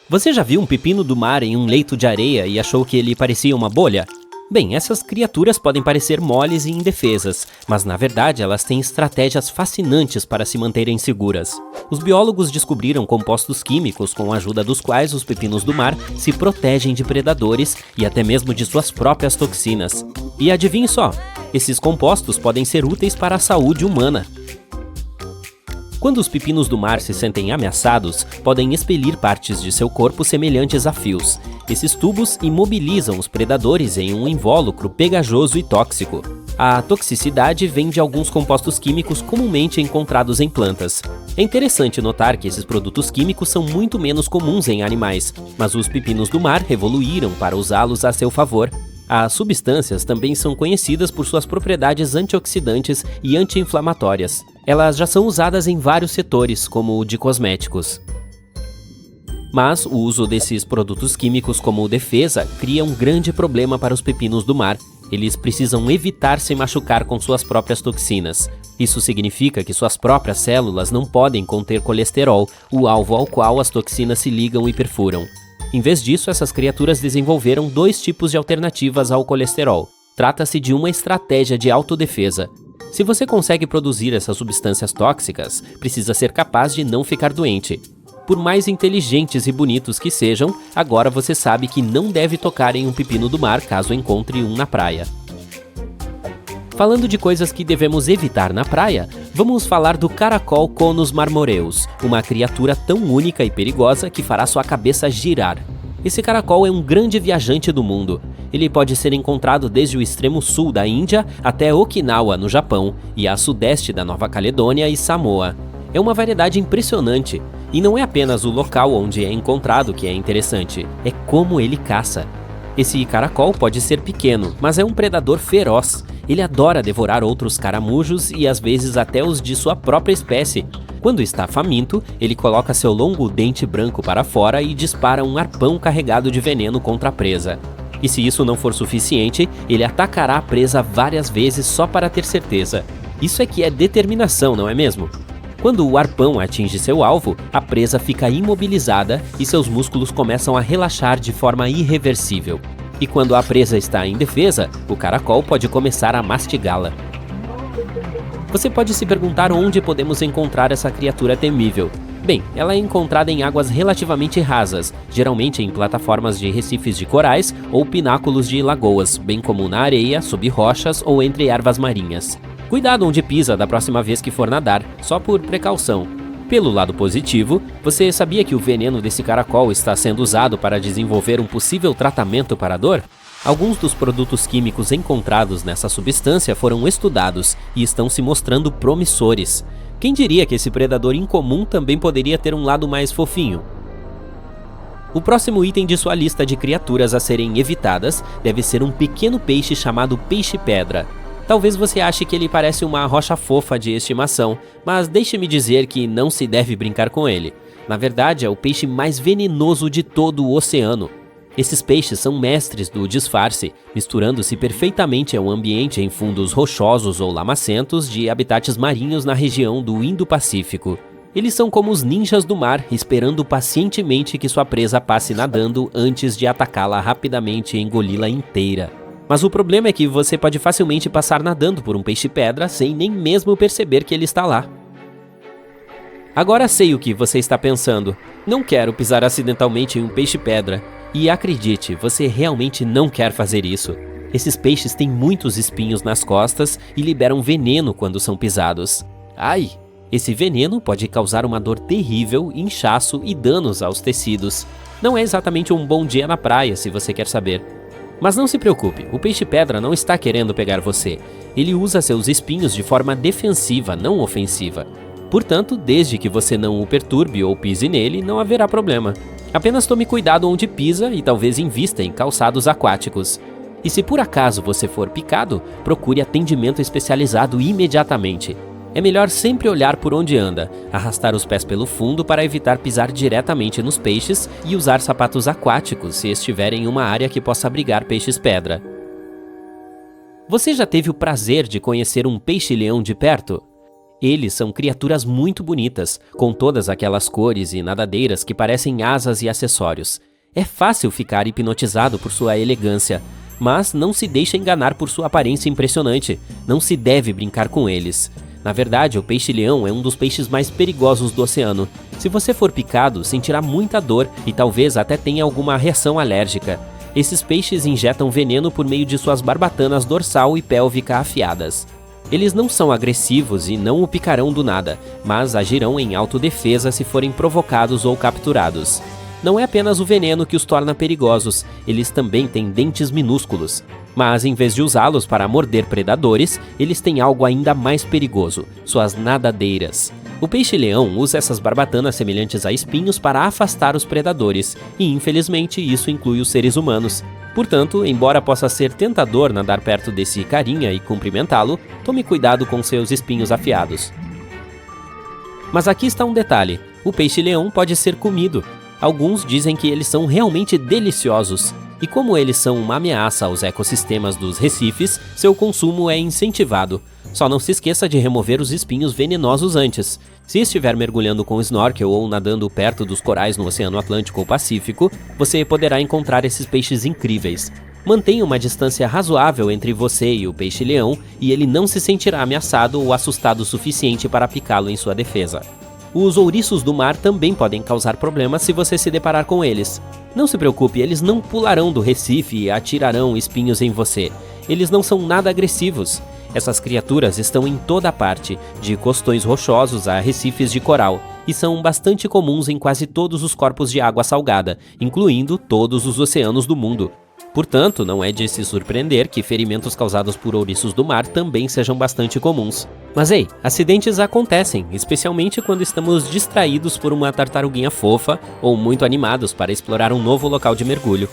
Você já viu um pepino do mar em um leito de areia e achou que ele parecia uma bolha? Bem, essas criaturas podem parecer moles e indefesas, mas na verdade elas têm estratégias fascinantes para se manterem seguras. Os biólogos descobriram compostos químicos com a ajuda dos quais os pepinos do mar se protegem de predadores e até mesmo de suas próprias toxinas. E adivinhe só, esses compostos podem ser úteis para a saúde humana. Quando os pepinos do mar se sentem ameaçados, podem expelir partes de seu corpo semelhantes a fios. Esses tubos imobilizam os predadores em um invólucro pegajoso e tóxico. A toxicidade vem de alguns compostos químicos comumente encontrados em plantas. É interessante notar que esses produtos químicos são muito menos comuns em animais, mas os pepinos do mar evoluíram para usá-los a seu favor. As substâncias também são conhecidas por suas propriedades antioxidantes e anti-inflamatórias. Elas já são usadas em vários setores, como o de cosméticos. Mas o uso desses produtos químicos como defesa cria um grande problema para os pepinos do mar. Eles precisam evitar se machucar com suas próprias toxinas. Isso significa que suas próprias células não podem conter colesterol, o alvo ao qual as toxinas se ligam e perfuram. Em vez disso, essas criaturas desenvolveram 2 tipos de alternativas ao colesterol. Trata-se de uma estratégia de autodefesa. Se você consegue produzir essas substâncias tóxicas, precisa ser capaz de não ficar doente. Por mais inteligentes e bonitos que sejam, agora você sabe que não deve tocar em um pepino do mar caso encontre um na praia. Falando de coisas que devemos evitar na praia, vamos falar do caracol Conus marmoreus, uma criatura tão única e perigosa que fará sua cabeça girar. Esse caracol é um grande viajante do mundo. Ele pode ser encontrado desde o extremo sul da Índia até Okinawa, no Japão, e a sudeste da Nova Caledônia e Samoa. É uma variedade impressionante. E não é apenas o local onde é encontrado que é interessante, é como ele caça. Esse caracol pode ser pequeno, mas é um predador feroz. Ele adora devorar outros caramujos e às vezes até os de sua própria espécie. Quando está faminto, ele coloca seu longo dente branco para fora e dispara um arpão carregado de veneno contra a presa. E se isso não for suficiente, ele atacará a presa várias vezes só para ter certeza. Isso é que é determinação, não é mesmo? Quando o arpão atinge seu alvo, a presa fica imobilizada e seus músculos começam a relaxar de forma irreversível. E quando a presa está em defesa, o caracol pode começar a mastigá-la. Você pode se perguntar onde podemos encontrar essa criatura temível. Bem, ela é encontrada em águas relativamente rasas, geralmente em plataformas de recifes de corais ou pináculos de lagoas, bem como na areia, sob rochas ou entre ervas marinhas. Cuidado onde pisa da próxima vez que for nadar, só por precaução. Pelo lado positivo, você sabia que o veneno desse caracol está sendo usado para desenvolver um possível tratamento para a dor? Alguns dos produtos químicos encontrados nessa substância foram estudados e estão se mostrando promissores. Quem diria que esse predador incomum também poderia ter um lado mais fofinho? O próximo item de sua lista de criaturas a serem evitadas deve ser um pequeno peixe chamado peixe-pedra. Talvez você ache que ele parece uma rocha fofa de estimação, mas deixe-me dizer que não se deve brincar com ele. Na verdade, é o peixe mais venenoso de todo o oceano. Esses peixes são mestres do disfarce, misturando-se perfeitamente ao ambiente em fundos rochosos ou lamacentos de habitats marinhos na região do Indo-Pacífico. Eles são como os ninjas do mar, esperando pacientemente que sua presa passe nadando antes de atacá-la rapidamente e engoli-la inteira. Mas o problema é que você pode facilmente passar nadando por um peixe-pedra sem nem mesmo perceber que ele está lá. Agora sei o que você está pensando. Não quero pisar acidentalmente em um peixe-pedra. E acredite, você realmente não quer fazer isso. Esses peixes têm muitos espinhos nas costas e liberam veneno quando são pisados. Ai! Esse veneno pode causar uma dor terrível, inchaço e danos aos tecidos. Não é exatamente um bom dia na praia, se você quer saber. Mas não se preocupe, o peixe-pedra não está querendo pegar você. Ele usa seus espinhos de forma defensiva, não ofensiva. Portanto, desde que você não o perturbe ou pise nele, não haverá problema. Apenas tome cuidado onde pisa e talvez invista em calçados aquáticos. E se por acaso você for picado, procure atendimento especializado imediatamente. É melhor sempre olhar por onde anda, arrastar os pés pelo fundo para evitar pisar diretamente nos peixes e usar sapatos aquáticos se estiver em uma área que possa abrigar peixes-pedra. Você já teve o prazer de conhecer um peixe-leão de perto? Eles são criaturas muito bonitas, com todas aquelas cores e nadadeiras que parecem asas e acessórios. É fácil ficar hipnotizado por sua elegância, mas não se deixe enganar por sua aparência impressionante. Não se deve brincar com eles. Na verdade, o peixe-leão é um dos peixes mais perigosos do oceano. Se você for picado, sentirá muita dor e talvez até tenha alguma reação alérgica. Esses peixes injetam veneno por meio de suas barbatanas dorsal e pélvica afiadas. Eles não são agressivos e não o picarão do nada, mas agirão em autodefesa se forem provocados ou capturados. Não é apenas o veneno que os torna perigosos, eles também têm dentes minúsculos. Mas em vez de usá-los para morder predadores, eles têm algo ainda mais perigoso, suas nadadeiras. O peixe-leão usa essas barbatanas semelhantes a espinhos para afastar os predadores, e infelizmente isso inclui os seres humanos. Portanto, embora possa ser tentador nadar perto desse carinha e cumprimentá-lo, tome cuidado com seus espinhos afiados. Mas aqui está um detalhe: o peixe-leão pode ser comido. Alguns dizem que eles são realmente deliciosos. E como eles são uma ameaça aos ecossistemas dos recifes, seu consumo é incentivado. Só não se esqueça de remover os espinhos venenosos antes. Se estiver mergulhando com snorkel ou nadando perto dos corais no Oceano Atlântico ou Pacífico, você poderá encontrar esses peixes incríveis. Mantenha uma distância razoável entre você e o peixe-leão e ele não se sentirá ameaçado ou assustado o suficiente para picá-lo em sua defesa. Os ouriços do mar também podem causar problemas se você se deparar com eles. Não se preocupe, eles não pularão do recife e atirarão espinhos em você. Eles não são nada agressivos. Essas criaturas estão em toda parte, de costões rochosos a recifes de coral, e são bastante comuns em quase todos os corpos de água salgada, incluindo todos os oceanos do mundo. Portanto, não é de se surpreender que ferimentos causados por ouriços do mar também sejam bastante comuns. Mas ei, acidentes acontecem, especialmente quando estamos distraídos por uma tartaruguinha fofa ou muito animados para explorar um novo local de mergulho.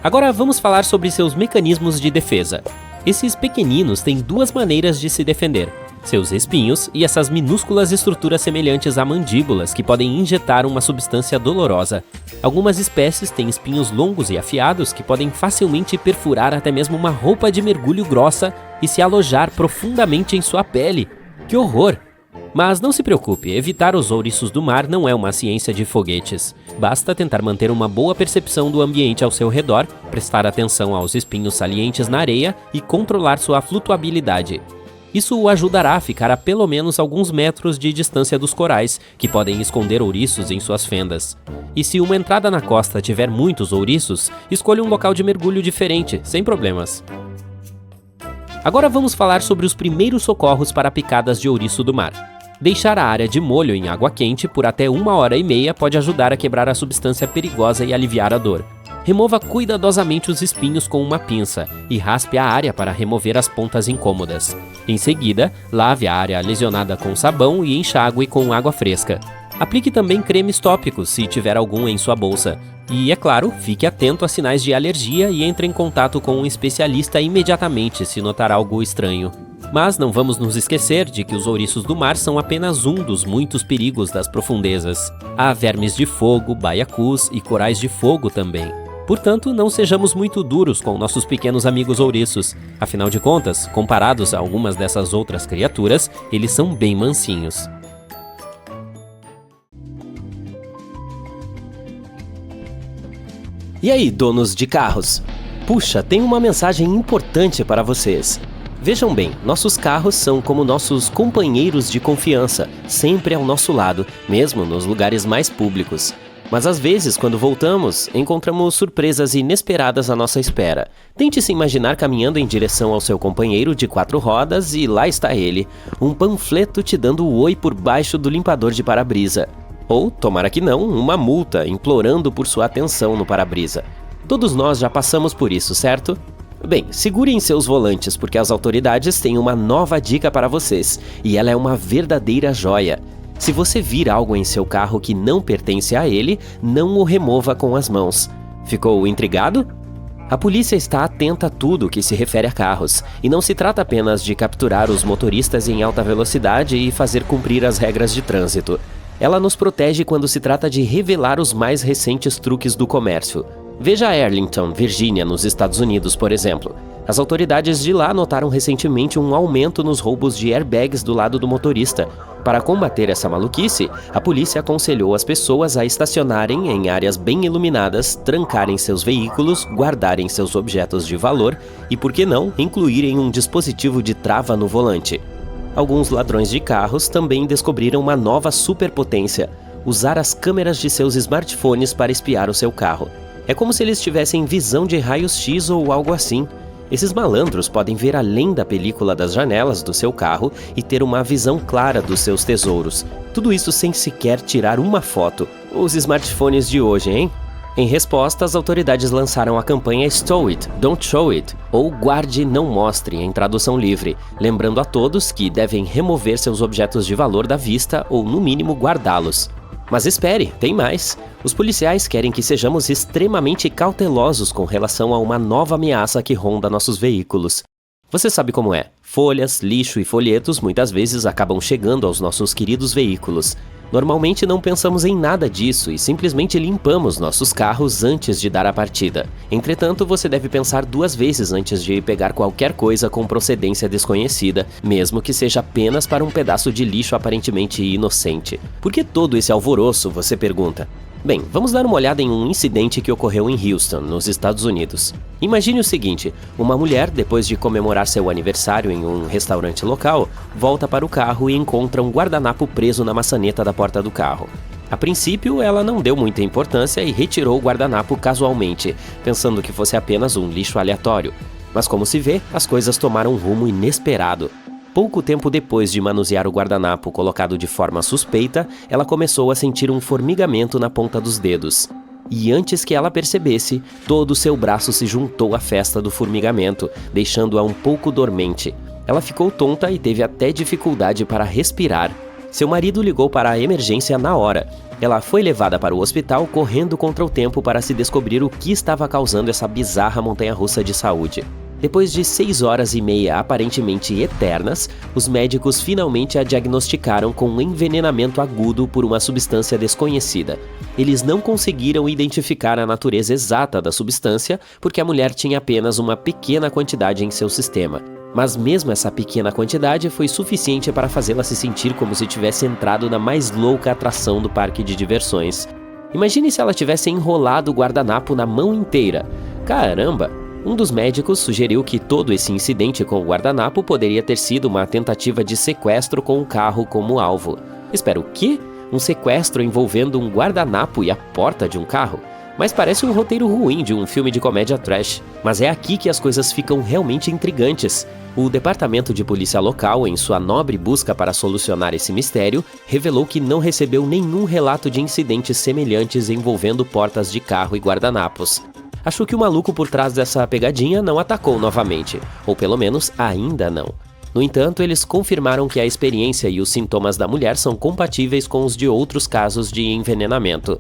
Agora vamos falar sobre seus mecanismos de defesa. Esses pequeninos têm duas maneiras de se defender: seus espinhos e essas minúsculas estruturas semelhantes a mandíbulas que podem injetar uma substância dolorosa. Algumas espécies têm espinhos longos e afiados que podem facilmente perfurar até mesmo uma roupa de mergulho grossa e se alojar profundamente em sua pele. Que horror! Mas não se preocupe, evitar os ouriços do mar não é uma ciência de foguetes. Basta tentar manter uma boa percepção do ambiente ao seu redor, prestar atenção aos espinhos salientes na areia e controlar sua flutuabilidade. Isso o ajudará a ficar a pelo menos alguns metros de distância dos corais, que podem esconder ouriços em suas fendas. E se uma entrada na costa tiver muitos ouriços, escolha um local de mergulho diferente, sem problemas. Agora vamos falar sobre os primeiros socorros para picadas de ouriço do mar. Deixar a área de molho em água quente por até 1h30 pode ajudar a quebrar a substância perigosa e aliviar a dor. Remova cuidadosamente os espinhos com uma pinça e raspe a área para remover as pontas incômodas. Em seguida, lave a área lesionada com sabão e enxague com água fresca. Aplique também cremes tópicos se tiver algum em sua bolsa. E, é claro, fique atento a sinais de alergia e entre em contato com um especialista imediatamente se notar algo estranho. Mas não vamos nos esquecer de que os ouriços do mar são apenas um dos muitos perigos das profundezas. Há vermes de fogo, baiacus e corais de fogo também. Portanto, não sejamos muito duros com nossos pequenos amigos ouriços. Afinal de contas, comparados a algumas dessas outras criaturas, eles são bem mansinhos. E aí, donos de carros? Puxa, tem uma mensagem importante para vocês. Vejam bem, nossos carros são como nossos companheiros de confiança, sempre ao nosso lado, mesmo nos lugares mais públicos. Mas às vezes, quando voltamos, encontramos surpresas inesperadas à nossa espera. Tente se imaginar caminhando em direção ao seu companheiro de 4 rodas e lá está ele, um panfleto te dando o oi por baixo do limpador de para-brisa. Ou, tomara que não, uma multa implorando por sua atenção no para-brisa. Todos nós já passamos por isso, certo? Bem, segurem seus volantes porque as autoridades têm uma nova dica para vocês, e ela é uma verdadeira joia. Se você vir algo em seu carro que não pertence a ele, não o remova com as mãos. Ficou intrigado? A polícia está atenta a tudo que se refere a carros, e não se trata apenas de capturar os motoristas em alta velocidade e fazer cumprir as regras de trânsito. Ela nos protege quando se trata de revelar os mais recentes truques do comércio. Veja Arlington, Virgínia, nos Estados Unidos, por exemplo. As autoridades de lá notaram recentemente um aumento nos roubos de airbags do lado do motorista. Para combater essa maluquice, a polícia aconselhou as pessoas a estacionarem em áreas bem iluminadas, trancarem seus veículos, guardarem seus objetos de valor e, por que não, incluírem um dispositivo de trava no volante. Alguns ladrões de carros também descobriram uma nova superpotência: usar as câmeras de seus smartphones para espiar o seu carro. É como se eles tivessem visão de raios-x ou algo assim. Esses malandros podem ver além da película das janelas do seu carro e ter uma visão clara dos seus tesouros. Tudo isso sem sequer tirar uma foto. Os smartphones de hoje, hein? Em resposta, as autoridades lançaram a campanha Stow It, Don't Show It, ou Guarde, Não Mostre, em tradução livre, lembrando a todos que devem remover seus objetos de valor da vista ou, no mínimo, guardá-los. Mas espere, tem mais. Os policiais querem que sejamos extremamente cautelosos com relação a uma nova ameaça que ronda nossos veículos. Você sabe como é. Folhas, lixo e folhetos muitas vezes acabam chegando aos nossos queridos veículos. Normalmente não pensamos em nada disso e simplesmente limpamos nossos carros antes de dar a partida. Entretanto, você deve pensar 2 vezes antes de pegar qualquer coisa com procedência desconhecida, mesmo que seja apenas para um pedaço de lixo aparentemente inocente. Por que todo esse alvoroço, você pergunta? Bem, vamos dar uma olhada em um incidente que ocorreu em Houston, nos Estados Unidos. Imagine o seguinte: uma mulher, depois de comemorar seu aniversário em um restaurante local, volta para o carro e encontra um guardanapo preso na maçaneta da porta do carro. A princípio, ela não deu muita importância e retirou o guardanapo casualmente, pensando que fosse apenas um lixo aleatório. Mas como se vê, as coisas tomaram um rumo inesperado. Pouco tempo depois de manusear o guardanapo colocado de forma suspeita, ela começou a sentir um formigamento na ponta dos dedos. E antes que ela percebesse, todo o seu braço se juntou à festa do formigamento, deixando-a um pouco dormente. Ela ficou tonta e teve até dificuldade para respirar. Seu marido ligou para a emergência na hora. Ela foi levada para o hospital correndo contra o tempo para se descobrir o que estava causando essa bizarra montanha-russa de saúde. Depois de 6 horas e meia aparentemente eternas, os médicos finalmente a diagnosticaram com um envenenamento agudo por uma substância desconhecida. Eles não conseguiram identificar a natureza exata da substância porque a mulher tinha apenas uma pequena quantidade em seu sistema. Mas mesmo essa pequena quantidade foi suficiente para fazê-la se sentir como se tivesse entrado na mais louca atração do parque de diversões. Imagine se ela tivesse enrolado o guardanapo na mão inteira. Caramba! Um dos médicos sugeriu que todo esse incidente com o guardanapo poderia ter sido uma tentativa de sequestro com o carro como alvo. Espera, o quê? Um sequestro envolvendo um guardanapo e a porta de um carro? Mas parece um roteiro ruim de um filme de comédia trash. Mas é aqui que as coisas ficam realmente intrigantes. O departamento de polícia local, em sua nobre busca para solucionar esse mistério, revelou que não recebeu nenhum relato de incidentes semelhantes envolvendo portas de carro e guardanapos. Acho que o maluco por trás dessa pegadinha não atacou novamente, ou pelo menos ainda não. No entanto, eles confirmaram que a experiência e os sintomas da mulher são compatíveis com os de outros casos de envenenamento.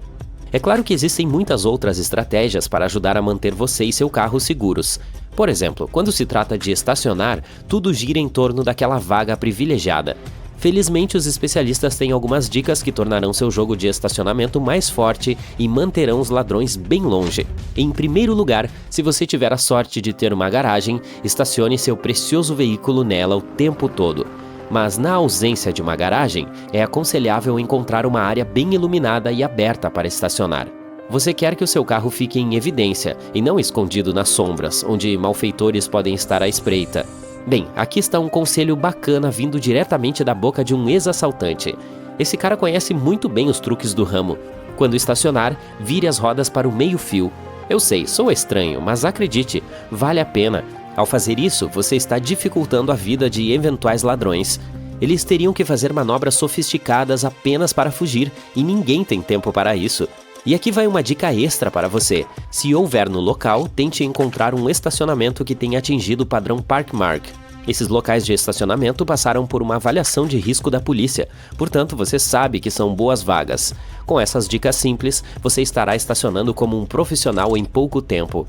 É claro que existem muitas outras estratégias para ajudar a manter você e seu carro seguros. Por exemplo, quando se trata de estacionar, tudo gira em torno daquela vaga privilegiada. Felizmente, os especialistas têm algumas dicas que tornarão seu jogo de estacionamento mais forte e manterão os ladrões bem longe. Em primeiro lugar, se você tiver a sorte de ter uma garagem, estacione seu precioso veículo nela o tempo todo. Mas na ausência de uma garagem, é aconselhável encontrar uma área bem iluminada e aberta para estacionar. Você quer que o seu carro fique em evidência e não escondido nas sombras, onde malfeitores podem estar à espreita. Bem, aqui está um conselho bacana vindo diretamente da boca de um ex-assaltante. Esse cara conhece muito bem os truques do ramo. Quando estacionar, vire as rodas para o meio-fio. Eu sei, sou estranho, mas acredite, vale a pena. Ao fazer isso, você está dificultando a vida de eventuais ladrões. Eles teriam que fazer manobras sofisticadas apenas para fugir, e ninguém tem tempo para isso. E aqui vai uma dica extra para você. Se houver no local, tente encontrar um estacionamento que tenha atingido o padrão Parkmark. Esses locais de estacionamento passaram por uma avaliação de risco da polícia, portanto você sabe que são boas vagas. Com essas dicas simples, você estará estacionando como um profissional em pouco tempo.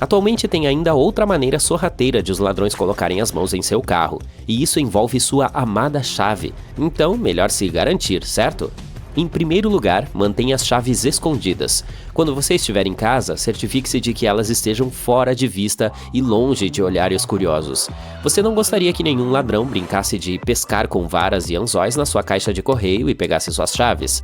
Atualmente tem ainda outra maneira sorrateira de os ladrões colocarem as mãos em seu carro, e isso envolve sua amada chave. Então, melhor se garantir, certo? Em primeiro lugar, mantenha as chaves escondidas. Quando você estiver em casa, certifique-se de que elas estejam fora de vista e longe de olhares curiosos. Você não gostaria que nenhum ladrão brincasse de pescar com varas e anzóis na sua caixa de correio e pegasse suas chaves.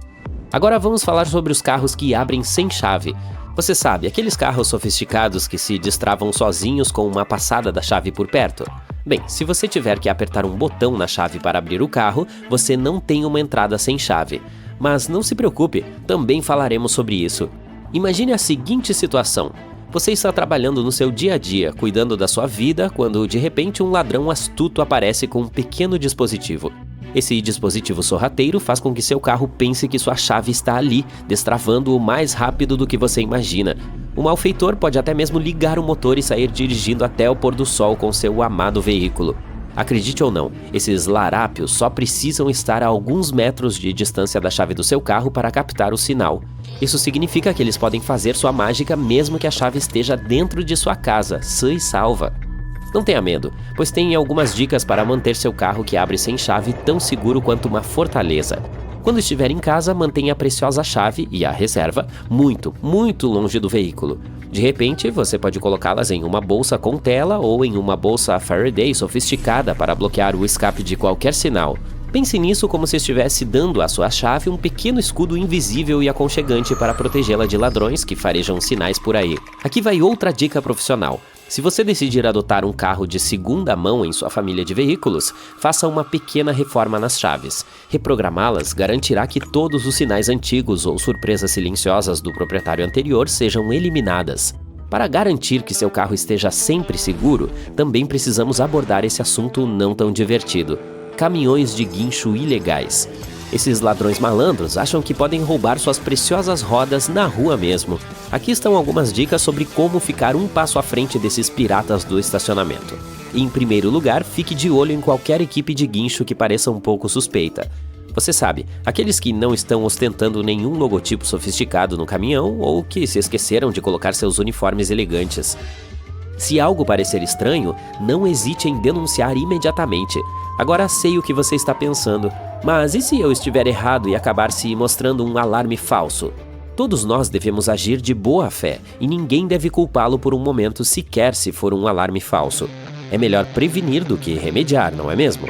Agora vamos falar sobre os carros que abrem sem chave. Você sabe, aqueles carros sofisticados que se destravam sozinhos com uma passada da chave por perto? Bem, se você tiver que apertar um botão na chave para abrir o carro, você não tem uma entrada sem chave. Mas não se preocupe, também falaremos sobre isso. Imagine a seguinte situação. Você está trabalhando no seu dia a dia, cuidando da sua vida, quando de repente um ladrão astuto aparece com um pequeno dispositivo. Esse dispositivo sorrateiro faz com que seu carro pense que sua chave está ali, destravando-o mais rápido do que você imagina. O malfeitor pode até mesmo ligar o motor e sair dirigindo até o pôr do sol com seu amado veículo. Acredite ou não, esses larápios só precisam estar a alguns metros de distância da chave do seu carro para captar o sinal. Isso significa que eles podem fazer sua mágica mesmo que a chave esteja dentro de sua casa, sã e salva. Não tenha medo, pois tem algumas dicas para manter seu carro que abre sem chave tão seguro quanto uma fortaleza. Quando estiver em casa, mantenha a preciosa chave e a reserva muito, muito longe do veículo. De repente, você pode colocá-las em uma bolsa com tela ou em uma bolsa Faraday sofisticada para bloquear o escape de qualquer sinal. Pense nisso como se estivesse dando à sua chave um pequeno escudo invisível e aconchegante para protegê-la de ladrões que farejam sinais por aí. Aqui vai outra dica profissional. Se você decidir adotar um carro de segunda mão em sua família de veículos, faça uma pequena reforma nas chaves. Reprogramá-las garantirá que todos os sinais antigos ou surpresas silenciosas do proprietário anterior sejam eliminadas. Para garantir que seu carro esteja sempre seguro, também precisamos abordar esse assunto não tão divertido: caminhões de guincho ilegais. Esses ladrões malandros acham que podem roubar suas preciosas rodas na rua mesmo. Aqui estão algumas dicas sobre como ficar um passo à frente desses piratas do estacionamento. Em primeiro lugar, fique de olho em qualquer equipe de guincho que pareça um pouco suspeita. Você sabe, aqueles que não estão ostentando nenhum logotipo sofisticado no caminhão ou que se esqueceram de colocar seus uniformes elegantes. Se algo parecer estranho, não hesite em denunciar imediatamente. Agora sei o que você está pensando, mas e se eu estiver errado e acabar se mostrando um alarme falso? Todos nós devemos agir de boa fé e ninguém deve culpá-lo por um momento sequer se for um alarme falso. É melhor prevenir do que remediar, não é mesmo?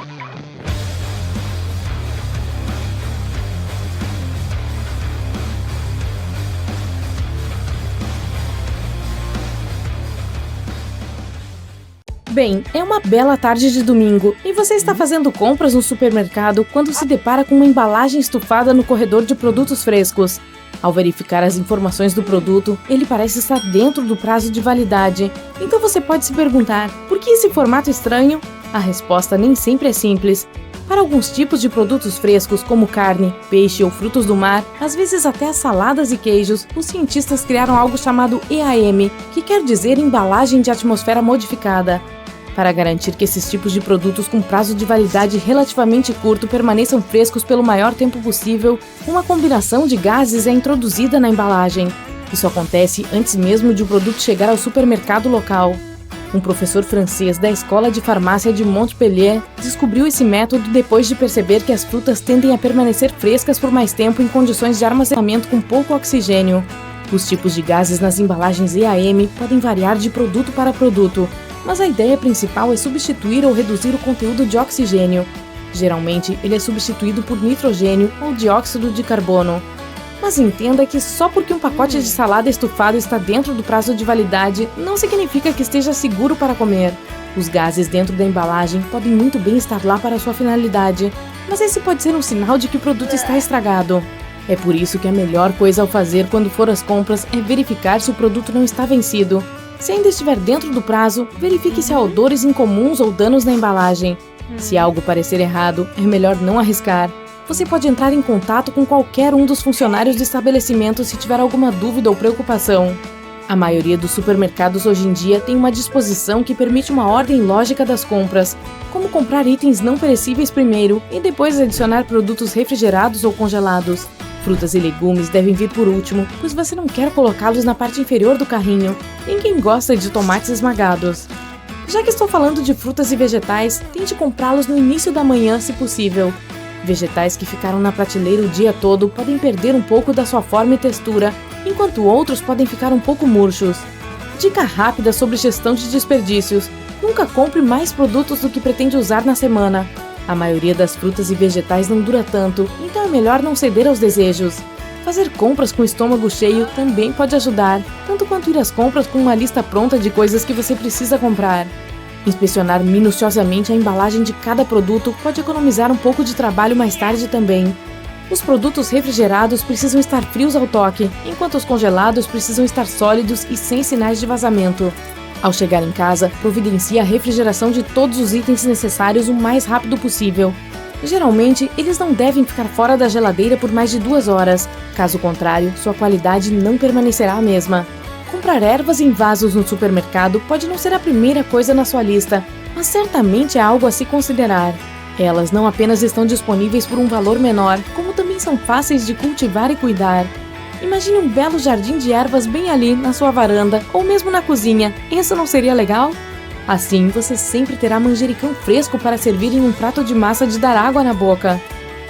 Bem, é uma bela tarde de domingo e você está fazendo compras no supermercado quando se depara com uma embalagem estufada no corredor de produtos frescos. Ao verificar as informações do produto, ele parece estar dentro do prazo de validade. Então você pode se perguntar, por que esse formato estranho? A resposta nem sempre é simples. Para alguns tipos de produtos frescos, como carne, peixe ou frutos do mar, às vezes até as saladas e queijos, os cientistas criaram algo chamado EAM, que quer dizer embalagem de atmosfera modificada. Para garantir que esses tipos de produtos com prazo de validade relativamente curto permaneçam frescos pelo maior tempo possível, uma combinação de gases é introduzida na embalagem. Isso acontece antes mesmo de o produto chegar ao supermercado local. Um professor francês da Escola de Farmácia de Montpellier descobriu esse método depois de perceber que as frutas tendem a permanecer frescas por mais tempo em condições de armazenamento com pouco oxigênio. Os tipos de gases nas embalagens EAM podem variar de produto para produto, mas a ideia principal é substituir ou reduzir o conteúdo de oxigênio. Geralmente, ele é substituído por nitrogênio ou dióxido de carbono. Mas entenda que só porque um pacote de salada estufado está dentro do prazo de validade, não significa que esteja seguro para comer. Os gases dentro da embalagem podem muito bem estar lá para sua finalidade, mas esse pode ser um sinal de que o produto está estragado. É por isso que a melhor coisa ao fazer quando for às compras é verificar se o produto não está vencido. Se ainda estiver dentro do prazo, verifique se há odores incomuns ou danos na embalagem. Se algo parecer errado, é melhor não arriscar. Você pode entrar em contato com qualquer um dos funcionários do estabelecimento se tiver alguma dúvida ou preocupação. A maioria dos supermercados hoje em dia tem uma disposição que permite uma ordem lógica das compras, como comprar itens não perecíveis primeiro e depois adicionar produtos refrigerados ou congelados. Frutas e legumes devem vir por último, pois você não quer colocá-los na parte inferior do carrinho. Ninguém gosta de tomates esmagados. Já que estou falando de frutas e vegetais, tente comprá-los no início da manhã, se possível. Vegetais que ficaram na prateleira o dia todo podem perder um pouco da sua forma e textura, enquanto outros podem ficar um pouco murchos. Dica rápida sobre gestão de desperdícios: nunca compre mais produtos do que pretende usar na semana. A maioria das frutas e vegetais não dura tanto, então é melhor não ceder aos desejos. Fazer compras com o estômago cheio também pode ajudar, tanto quanto ir às compras com uma lista pronta de coisas que você precisa comprar. Inspecionar minuciosamente a embalagem de cada produto pode economizar um pouco de trabalho mais tarde também. Os produtos refrigerados precisam estar frios ao toque, enquanto os congelados precisam estar sólidos e sem sinais de vazamento. Ao chegar em casa, providencie a refrigeração de todos os itens necessários o mais rápido possível. Geralmente, eles não devem ficar fora da geladeira por mais de 2 horas. Caso contrário, sua qualidade não permanecerá a mesma. Comprar ervas em vasos no supermercado pode não ser a primeira coisa na sua lista, mas certamente é algo a se considerar. Elas não apenas estão disponíveis por um valor menor, como também são fáceis de cultivar e cuidar. Imagine um belo jardim de ervas bem ali na sua varanda ou mesmo na cozinha. Isso não seria legal? Assim, você sempre terá manjericão fresco para servir em um prato de massa de dar água na boca.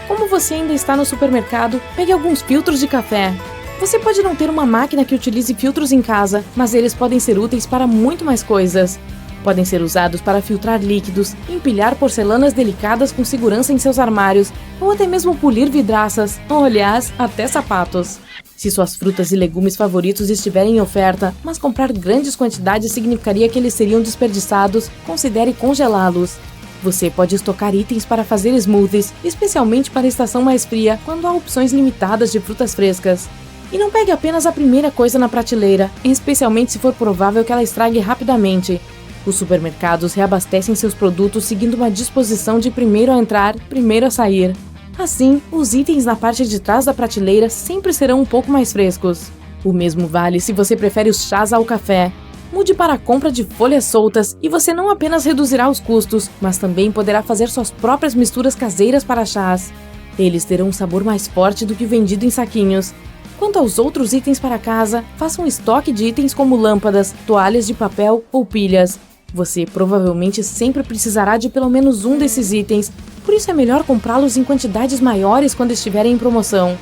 Como você ainda está no supermercado, pegue alguns filtros de café. Você pode não ter uma máquina que utilize filtros em casa, mas eles podem ser úteis para muito mais coisas. Podem ser usados para filtrar líquidos, empilhar porcelanas delicadas com segurança em seus armários, ou até mesmo polir vidraças, ou aliás, até sapatos. Se suas frutas e legumes favoritos estiverem em oferta, mas comprar grandes quantidades significaria que eles seriam desperdiçados, considere congelá-los. Você pode estocar itens para fazer smoothies, especialmente para a estação mais fria, quando há opções limitadas de frutas frescas. E não pegue apenas a primeira coisa na prateleira, especialmente se for provável que ela estrague rapidamente. Os supermercados reabastecem seus produtos seguindo uma disposição de primeiro a entrar, primeiro a sair. Assim, os itens na parte de trás da prateleira sempre serão um pouco mais frescos. O mesmo vale se você prefere os chás ao café. Mude para a compra de folhas soltas e você não apenas reduzirá os custos, mas também poderá fazer suas próprias misturas caseiras para chás. Eles terão um sabor mais forte do que o vendido em saquinhos. Quanto aos outros itens para casa, faça um estoque de itens como lâmpadas, toalhas de papel ou pilhas. Você provavelmente sempre precisará de pelo menos um desses itens, por isso é melhor comprá-los em quantidades maiores quando estiverem em promoção.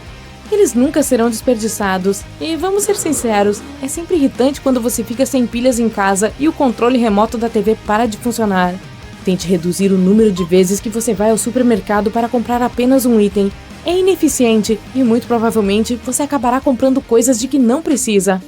Eles nunca serão desperdiçados, e vamos ser sinceros, é sempre irritante quando você fica sem pilhas em casa e o controle remoto da TV para de funcionar. Tente reduzir o número de vezes que você vai ao supermercado para comprar apenas um item. É ineficiente e muito provavelmente você acabará comprando coisas de que não precisa.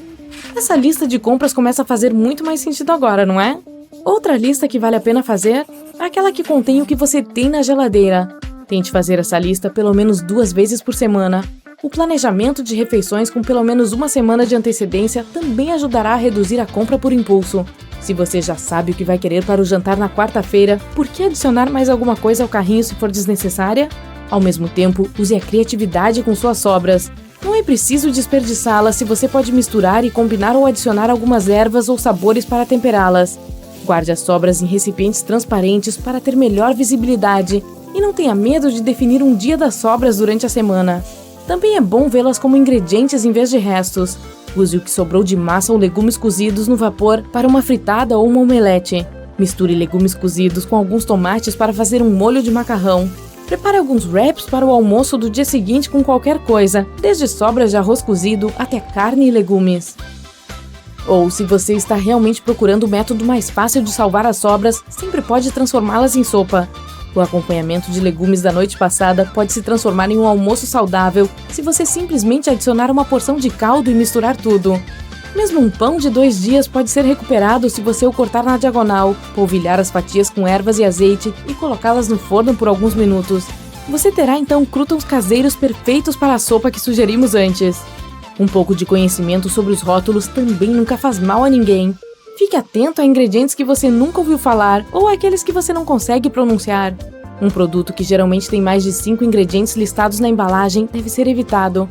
Essa lista de compras começa a fazer muito mais sentido agora, não é? Outra lista que vale a pena fazer é aquela que contém o que você tem na geladeira. Tente fazer essa lista pelo menos 2 vezes por semana. O planejamento de refeições com pelo menos uma semana de antecedência também ajudará a reduzir a compra por impulso. Se você já sabe o que vai querer para o jantar na quarta-feira, por que adicionar mais alguma coisa ao carrinho se for desnecessária? Ao mesmo tempo, use a criatividade com suas sobras. Não é preciso desperdiçá-las se você pode misturar e combinar ou adicionar algumas ervas ou sabores para temperá-las. Guarde as sobras em recipientes transparentes para ter melhor visibilidade e não tenha medo de definir um dia das sobras durante a semana. Também é bom vê-las como ingredientes em vez de restos. Use o que sobrou de massa ou legumes cozidos no vapor para uma fritada ou uma omelete. Misture legumes cozidos com alguns tomates para fazer um molho de macarrão. Prepare alguns wraps para o almoço do dia seguinte com qualquer coisa, desde sobras de arroz cozido até carne e legumes. Ou, se você está realmente procurando o método mais fácil de salvar as sobras, sempre pode transformá-las em sopa. O acompanhamento de legumes da noite passada pode se transformar em um almoço saudável se você simplesmente adicionar uma porção de caldo e misturar tudo. Mesmo um pão de 2 dias pode ser recuperado se você o cortar na diagonal, polvilhar as fatias com ervas e azeite e colocá-las no forno por alguns minutos. Você terá então croutons caseiros perfeitos para a sopa que sugerimos antes. Um pouco de conhecimento sobre os rótulos também nunca faz mal a ninguém. Fique atento a ingredientes que você nunca ouviu falar ou aqueles que você não consegue pronunciar. Um produto que geralmente tem mais de 5 ingredientes listados na embalagem deve ser evitado.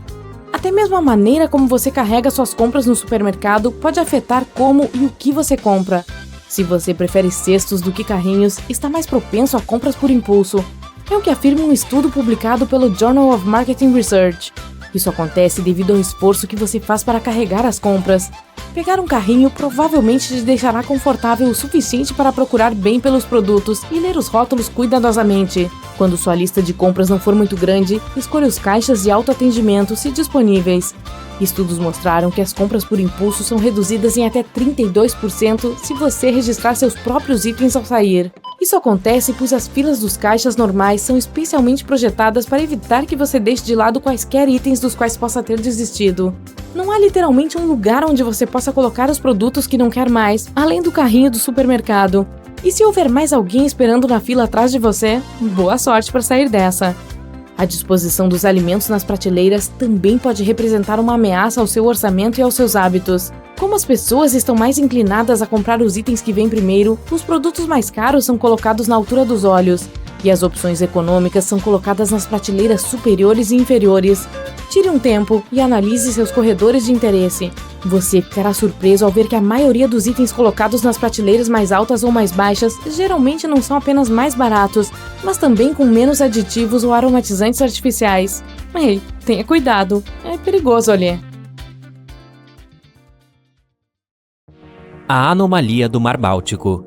Até mesmo a maneira como você carrega suas compras no supermercado pode afetar como e o que você compra. Se você prefere cestos do que carrinhos, está mais propenso a compras por impulso. É o que afirma um estudo publicado pelo Journal of Marketing Research. Isso acontece devido ao esforço que você faz para carregar as compras. Pegar um carrinho provavelmente te deixará confortável o suficiente para procurar bem pelos produtos e ler os rótulos cuidadosamente. Quando sua lista de compras não for muito grande, escolha os caixas de autoatendimento se disponíveis. Estudos mostraram que as compras por impulso são reduzidas em até 32% se você registrar seus próprios itens ao sair. Isso acontece pois as filas dos caixas normais são especialmente projetadas para evitar que você deixe de lado quaisquer itens dos quais possa ter desistido. Não há literalmente um lugar onde você possa colocar os produtos que não quer mais, além do carrinho do supermercado. E se houver mais alguém esperando na fila atrás de você, boa sorte para sair dessa. A disposição dos alimentos nas prateleiras também pode representar uma ameaça ao seu orçamento e aos seus hábitos. Como as pessoas estão mais inclinadas a comprar os itens que vêm primeiro, os produtos mais caros são colocados na altura dos olhos, e as opções econômicas são colocadas nas prateleiras superiores e inferiores. Tire um tempo e analise seus corredores de interesse. Você ficará surpreso ao ver que a maioria dos itens colocados nas prateleiras mais altas ou mais baixas geralmente não são apenas mais baratos, mas também com menos aditivos ou aromatizantes artificiais. Ei, tenha cuidado, é perigoso ali. A anomalia do Mar Báltico.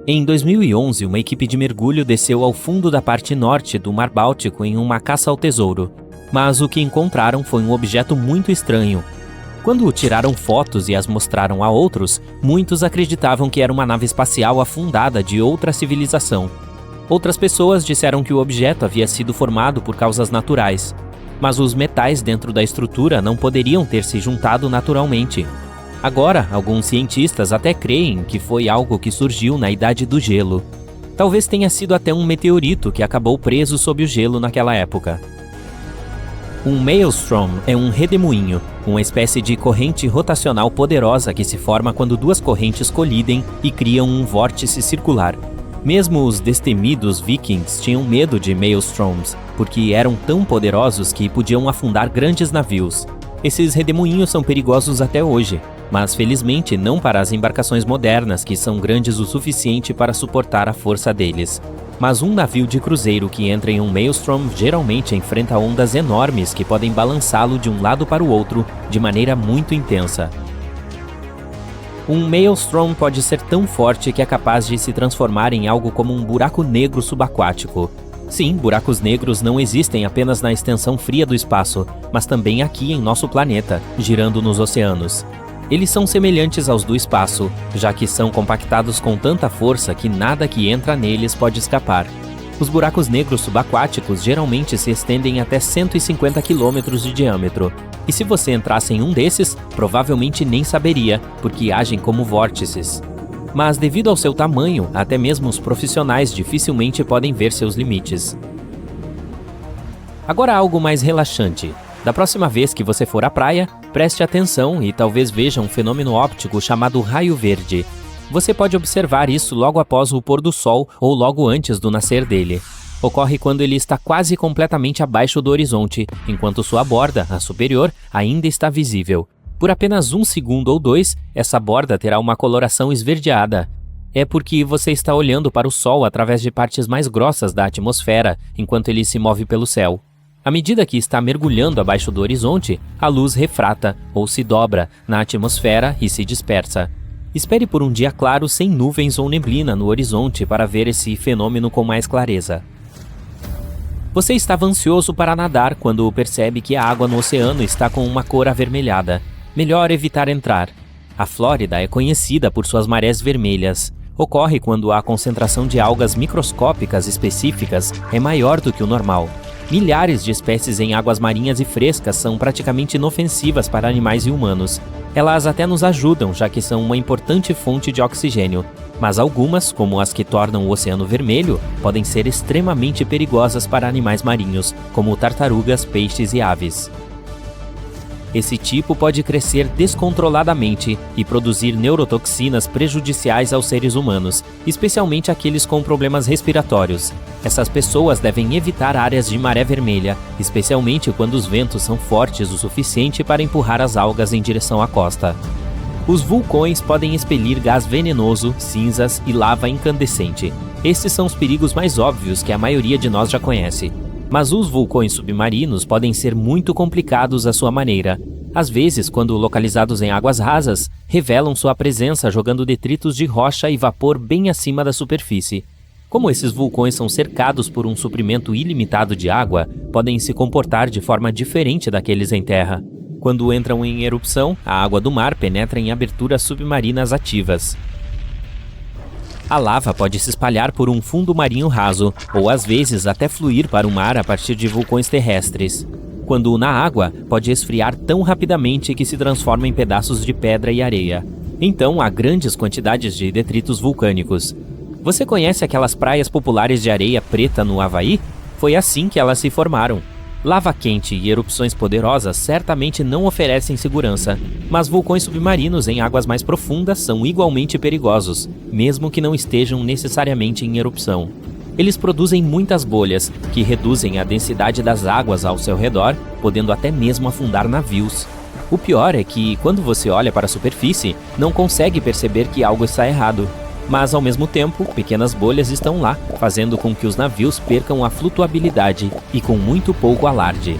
Em 2011, uma equipe de mergulho desceu ao fundo da parte norte do Mar Báltico em uma caça ao tesouro, mas o que encontraram foi um objeto muito estranho. Quando tiraram fotos e as mostraram a outros, muitos acreditavam que era uma nave espacial afundada de outra civilização. Outras pessoas disseram que o objeto havia sido formado por causas naturais, mas os metais dentro da estrutura não poderiam ter se juntado naturalmente. Agora, alguns cientistas até creem que foi algo que surgiu na Idade do Gelo. Talvez tenha sido até um meteorito que acabou preso sob o gelo naquela época. Um maelstrom é um redemoinho, uma espécie de corrente rotacional poderosa que se forma quando duas correntes colidem e criam um vórtice circular. Mesmo os destemidos vikings tinham medo de maelstroms, porque eram tão poderosos que podiam afundar grandes navios. Esses redemoinhos são perigosos até hoje, mas felizmente não para as embarcações modernas que são grandes o suficiente para suportar a força deles. Mas um navio de cruzeiro que entra em um maelstrom geralmente enfrenta ondas enormes que podem balançá-lo de um lado para o outro de maneira muito intensa. Um maelstrom pode ser tão forte que é capaz de se transformar em algo como um buraco negro subaquático. Sim, buracos negros não existem apenas na extensão fria do espaço, mas também aqui em nosso planeta, girando nos oceanos. Eles são semelhantes aos do espaço, já que são compactados com tanta força que nada que entra neles pode escapar. Os buracos negros subaquáticos geralmente se estendem até 150 km de diâmetro, e se você entrasse em um desses, provavelmente nem saberia, porque agem como vórtices. Mas devido ao seu tamanho, até mesmo os profissionais dificilmente podem ver seus limites. Agora algo mais relaxante. Da próxima vez que você for à praia, preste atenção e talvez veja um fenômeno óptico chamado raio verde. Você pode observar isso logo após o pôr do sol ou logo antes do nascer dele. Ocorre quando ele está quase completamente abaixo do horizonte, enquanto sua borda, a superior, ainda está visível. Por apenas 1 segundo ou 2, essa borda terá uma coloração esverdeada. É porque você está olhando para o Sol através de partes mais grossas da atmosfera, enquanto ele se move pelo céu. À medida que está mergulhando abaixo do horizonte, a luz refrata, ou se dobra, na atmosfera e se dispersa. Espere por um dia claro sem nuvens ou neblina no horizonte para ver esse fenômeno com mais clareza. Você estava ansioso para nadar quando percebe que a água no oceano está com uma cor avermelhada. Melhor evitar entrar. A Flórida é conhecida por suas marés vermelhas. Ocorre quando a concentração de algas microscópicas específicas é maior do que o normal. Milhares de espécies em águas marinhas e frescas são praticamente inofensivas para animais e humanos. Elas até nos ajudam, já que são uma importante fonte de oxigênio. Mas algumas, como as que tornam o oceano vermelho, podem ser extremamente perigosas para animais marinhos, como tartarugas, peixes e aves. Esse tipo pode crescer descontroladamente e produzir neurotoxinas prejudiciais aos seres humanos, especialmente aqueles com problemas respiratórios. Essas pessoas devem evitar áreas de maré vermelha, especialmente quando os ventos são fortes o suficiente para empurrar as algas em direção à costa. Os vulcões podem expelir gás venenoso, cinzas e lava incandescente. Esses são os perigos mais óbvios que a maioria de nós já conhece. Mas os vulcões submarinos podem ser muito complicados à sua maneira. Às vezes, quando localizados em águas rasas, revelam sua presença jogando detritos de rocha e vapor bem acima da superfície. Como esses vulcões são cercados por um suprimento ilimitado de água, podem se comportar de forma diferente daqueles em terra. Quando entram em erupção, a água do mar penetra em aberturas submarinas ativas. A lava pode se espalhar por um fundo marinho raso, ou às vezes até fluir para o mar a partir de vulcões terrestres. Quando na água, pode esfriar tão rapidamente que se transforma em pedaços de pedra e areia. Então há grandes quantidades de detritos vulcânicos. Você conhece aquelas praias populares de areia preta no Havaí? Foi assim que elas se formaram. Lava quente e erupções poderosas certamente não oferecem segurança, mas vulcões submarinos em águas mais profundas são igualmente perigosos, mesmo que não estejam necessariamente em erupção. Eles produzem muitas bolhas, que reduzem a densidade das águas ao seu redor, podendo até mesmo afundar navios. O pior é que, quando você olha para a superfície, não consegue perceber que algo está errado. Mas, ao mesmo tempo, pequenas bolhas estão lá, fazendo com que os navios percam a flutuabilidade e com muito pouco alarde.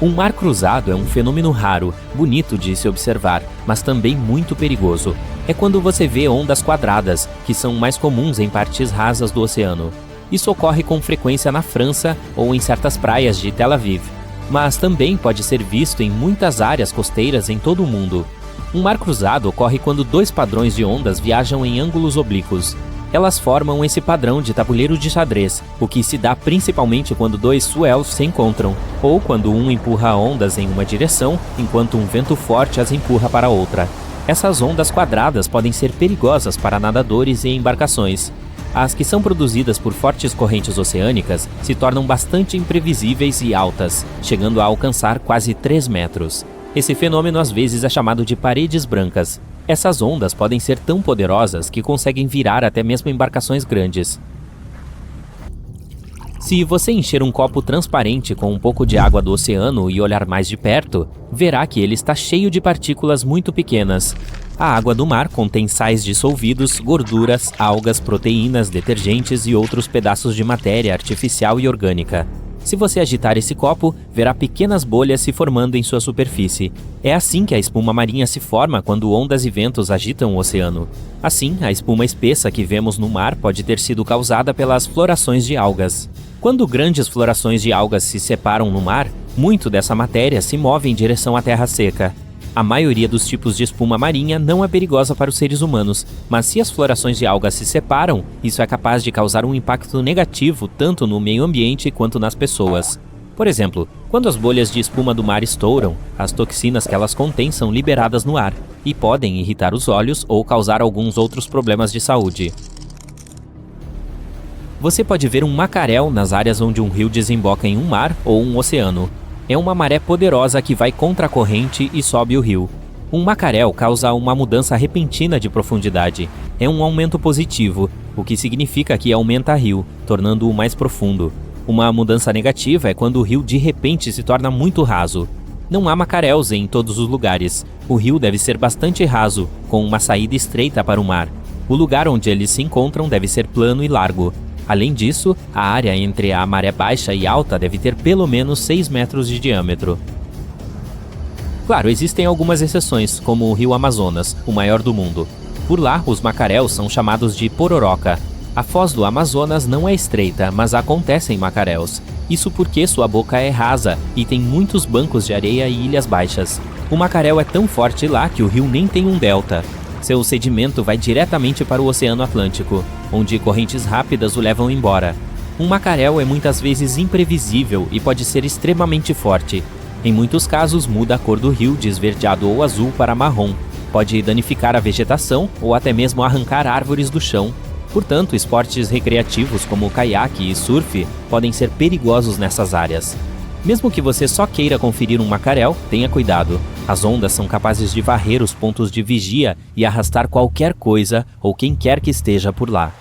Um mar cruzado é um fenômeno raro, bonito de se observar, mas também muito perigoso. É quando você vê ondas quadradas, que são mais comuns em partes rasas do oceano. Isso ocorre com frequência na França ou em certas praias de Tel Aviv, mas também pode ser visto em muitas áreas costeiras em todo o mundo. Um mar cruzado ocorre quando dois padrões de ondas viajam em ângulos oblíquos. Elas formam esse padrão de tabuleiro de xadrez, o que se dá principalmente quando dois swells se encontram, ou quando um empurra ondas em uma direção, enquanto um vento forte as empurra para outra. Essas ondas quadradas podem ser perigosas para nadadores e embarcações. As que são produzidas por fortes correntes oceânicas se tornam bastante imprevisíveis e altas, chegando a alcançar quase 3 metros. Esse fenômeno às vezes é chamado de paredes brancas. Essas ondas podem ser tão poderosas que conseguem virar até mesmo embarcações grandes. Se você encher um copo transparente com um pouco de água do oceano e olhar mais de perto, verá que ele está cheio de partículas muito pequenas. A água do mar contém sais dissolvidos, gorduras, algas, proteínas, detergentes e outros pedaços de matéria artificial e orgânica. Se você agitar esse copo, verá pequenas bolhas se formando em sua superfície. É assim que a espuma marinha se forma quando ondas e ventos agitam o oceano. Assim, a espuma espessa que vemos no mar pode ter sido causada pelas florações de algas. Quando grandes florações de algas se separam no mar, muito dessa matéria se move em direção à terra seca. A maioria dos tipos de espuma marinha não é perigosa para os seres humanos, mas se as florações de algas se separam, isso é capaz de causar um impacto negativo tanto no meio ambiente quanto nas pessoas. Por exemplo, quando as bolhas de espuma do mar estouram, as toxinas que elas contêm são liberadas no ar e podem irritar os olhos ou causar alguns outros problemas de saúde. Você pode ver um macaréu nas áreas onde um rio desemboca em um mar ou um oceano. É uma maré poderosa que vai contra a corrente e sobe o rio. Um macaréu causa uma mudança repentina de profundidade. É um aumento positivo, o que significa que aumenta o rio, tornando-o mais profundo. Uma mudança negativa é quando o rio de repente se torna muito raso. Não há macaréus em todos os lugares. O rio deve ser bastante raso, com uma saída estreita para o mar. O lugar onde eles se encontram deve ser plano e largo. Além disso, a área entre a maré baixa e alta deve ter pelo menos 6 metros de diâmetro. Claro, existem algumas exceções, como o rio Amazonas, o maior do mundo. Por lá, os macaréus são chamados de pororoca. A foz do Amazonas não é estreita, mas acontecem macaréus. Isso porque sua boca é rasa e tem muitos bancos de areia e ilhas baixas. O macaréu é tão forte lá que o rio nem tem um delta. Seu sedimento vai diretamente para o Oceano Atlântico, onde correntes rápidas o levam embora. Um macaréu é muitas vezes imprevisível e pode ser extremamente forte. Em muitos casos, muda a cor do rio de esverdeado ou azul para marrom. Pode danificar a vegetação ou até mesmo arrancar árvores do chão. Portanto, esportes recreativos como caiaque e surf podem ser perigosos nessas áreas. Mesmo que você só queira conferir um macaréu, tenha cuidado. As ondas são capazes de varrer os pontos de vigia e arrastar qualquer coisa ou quem quer que esteja por lá.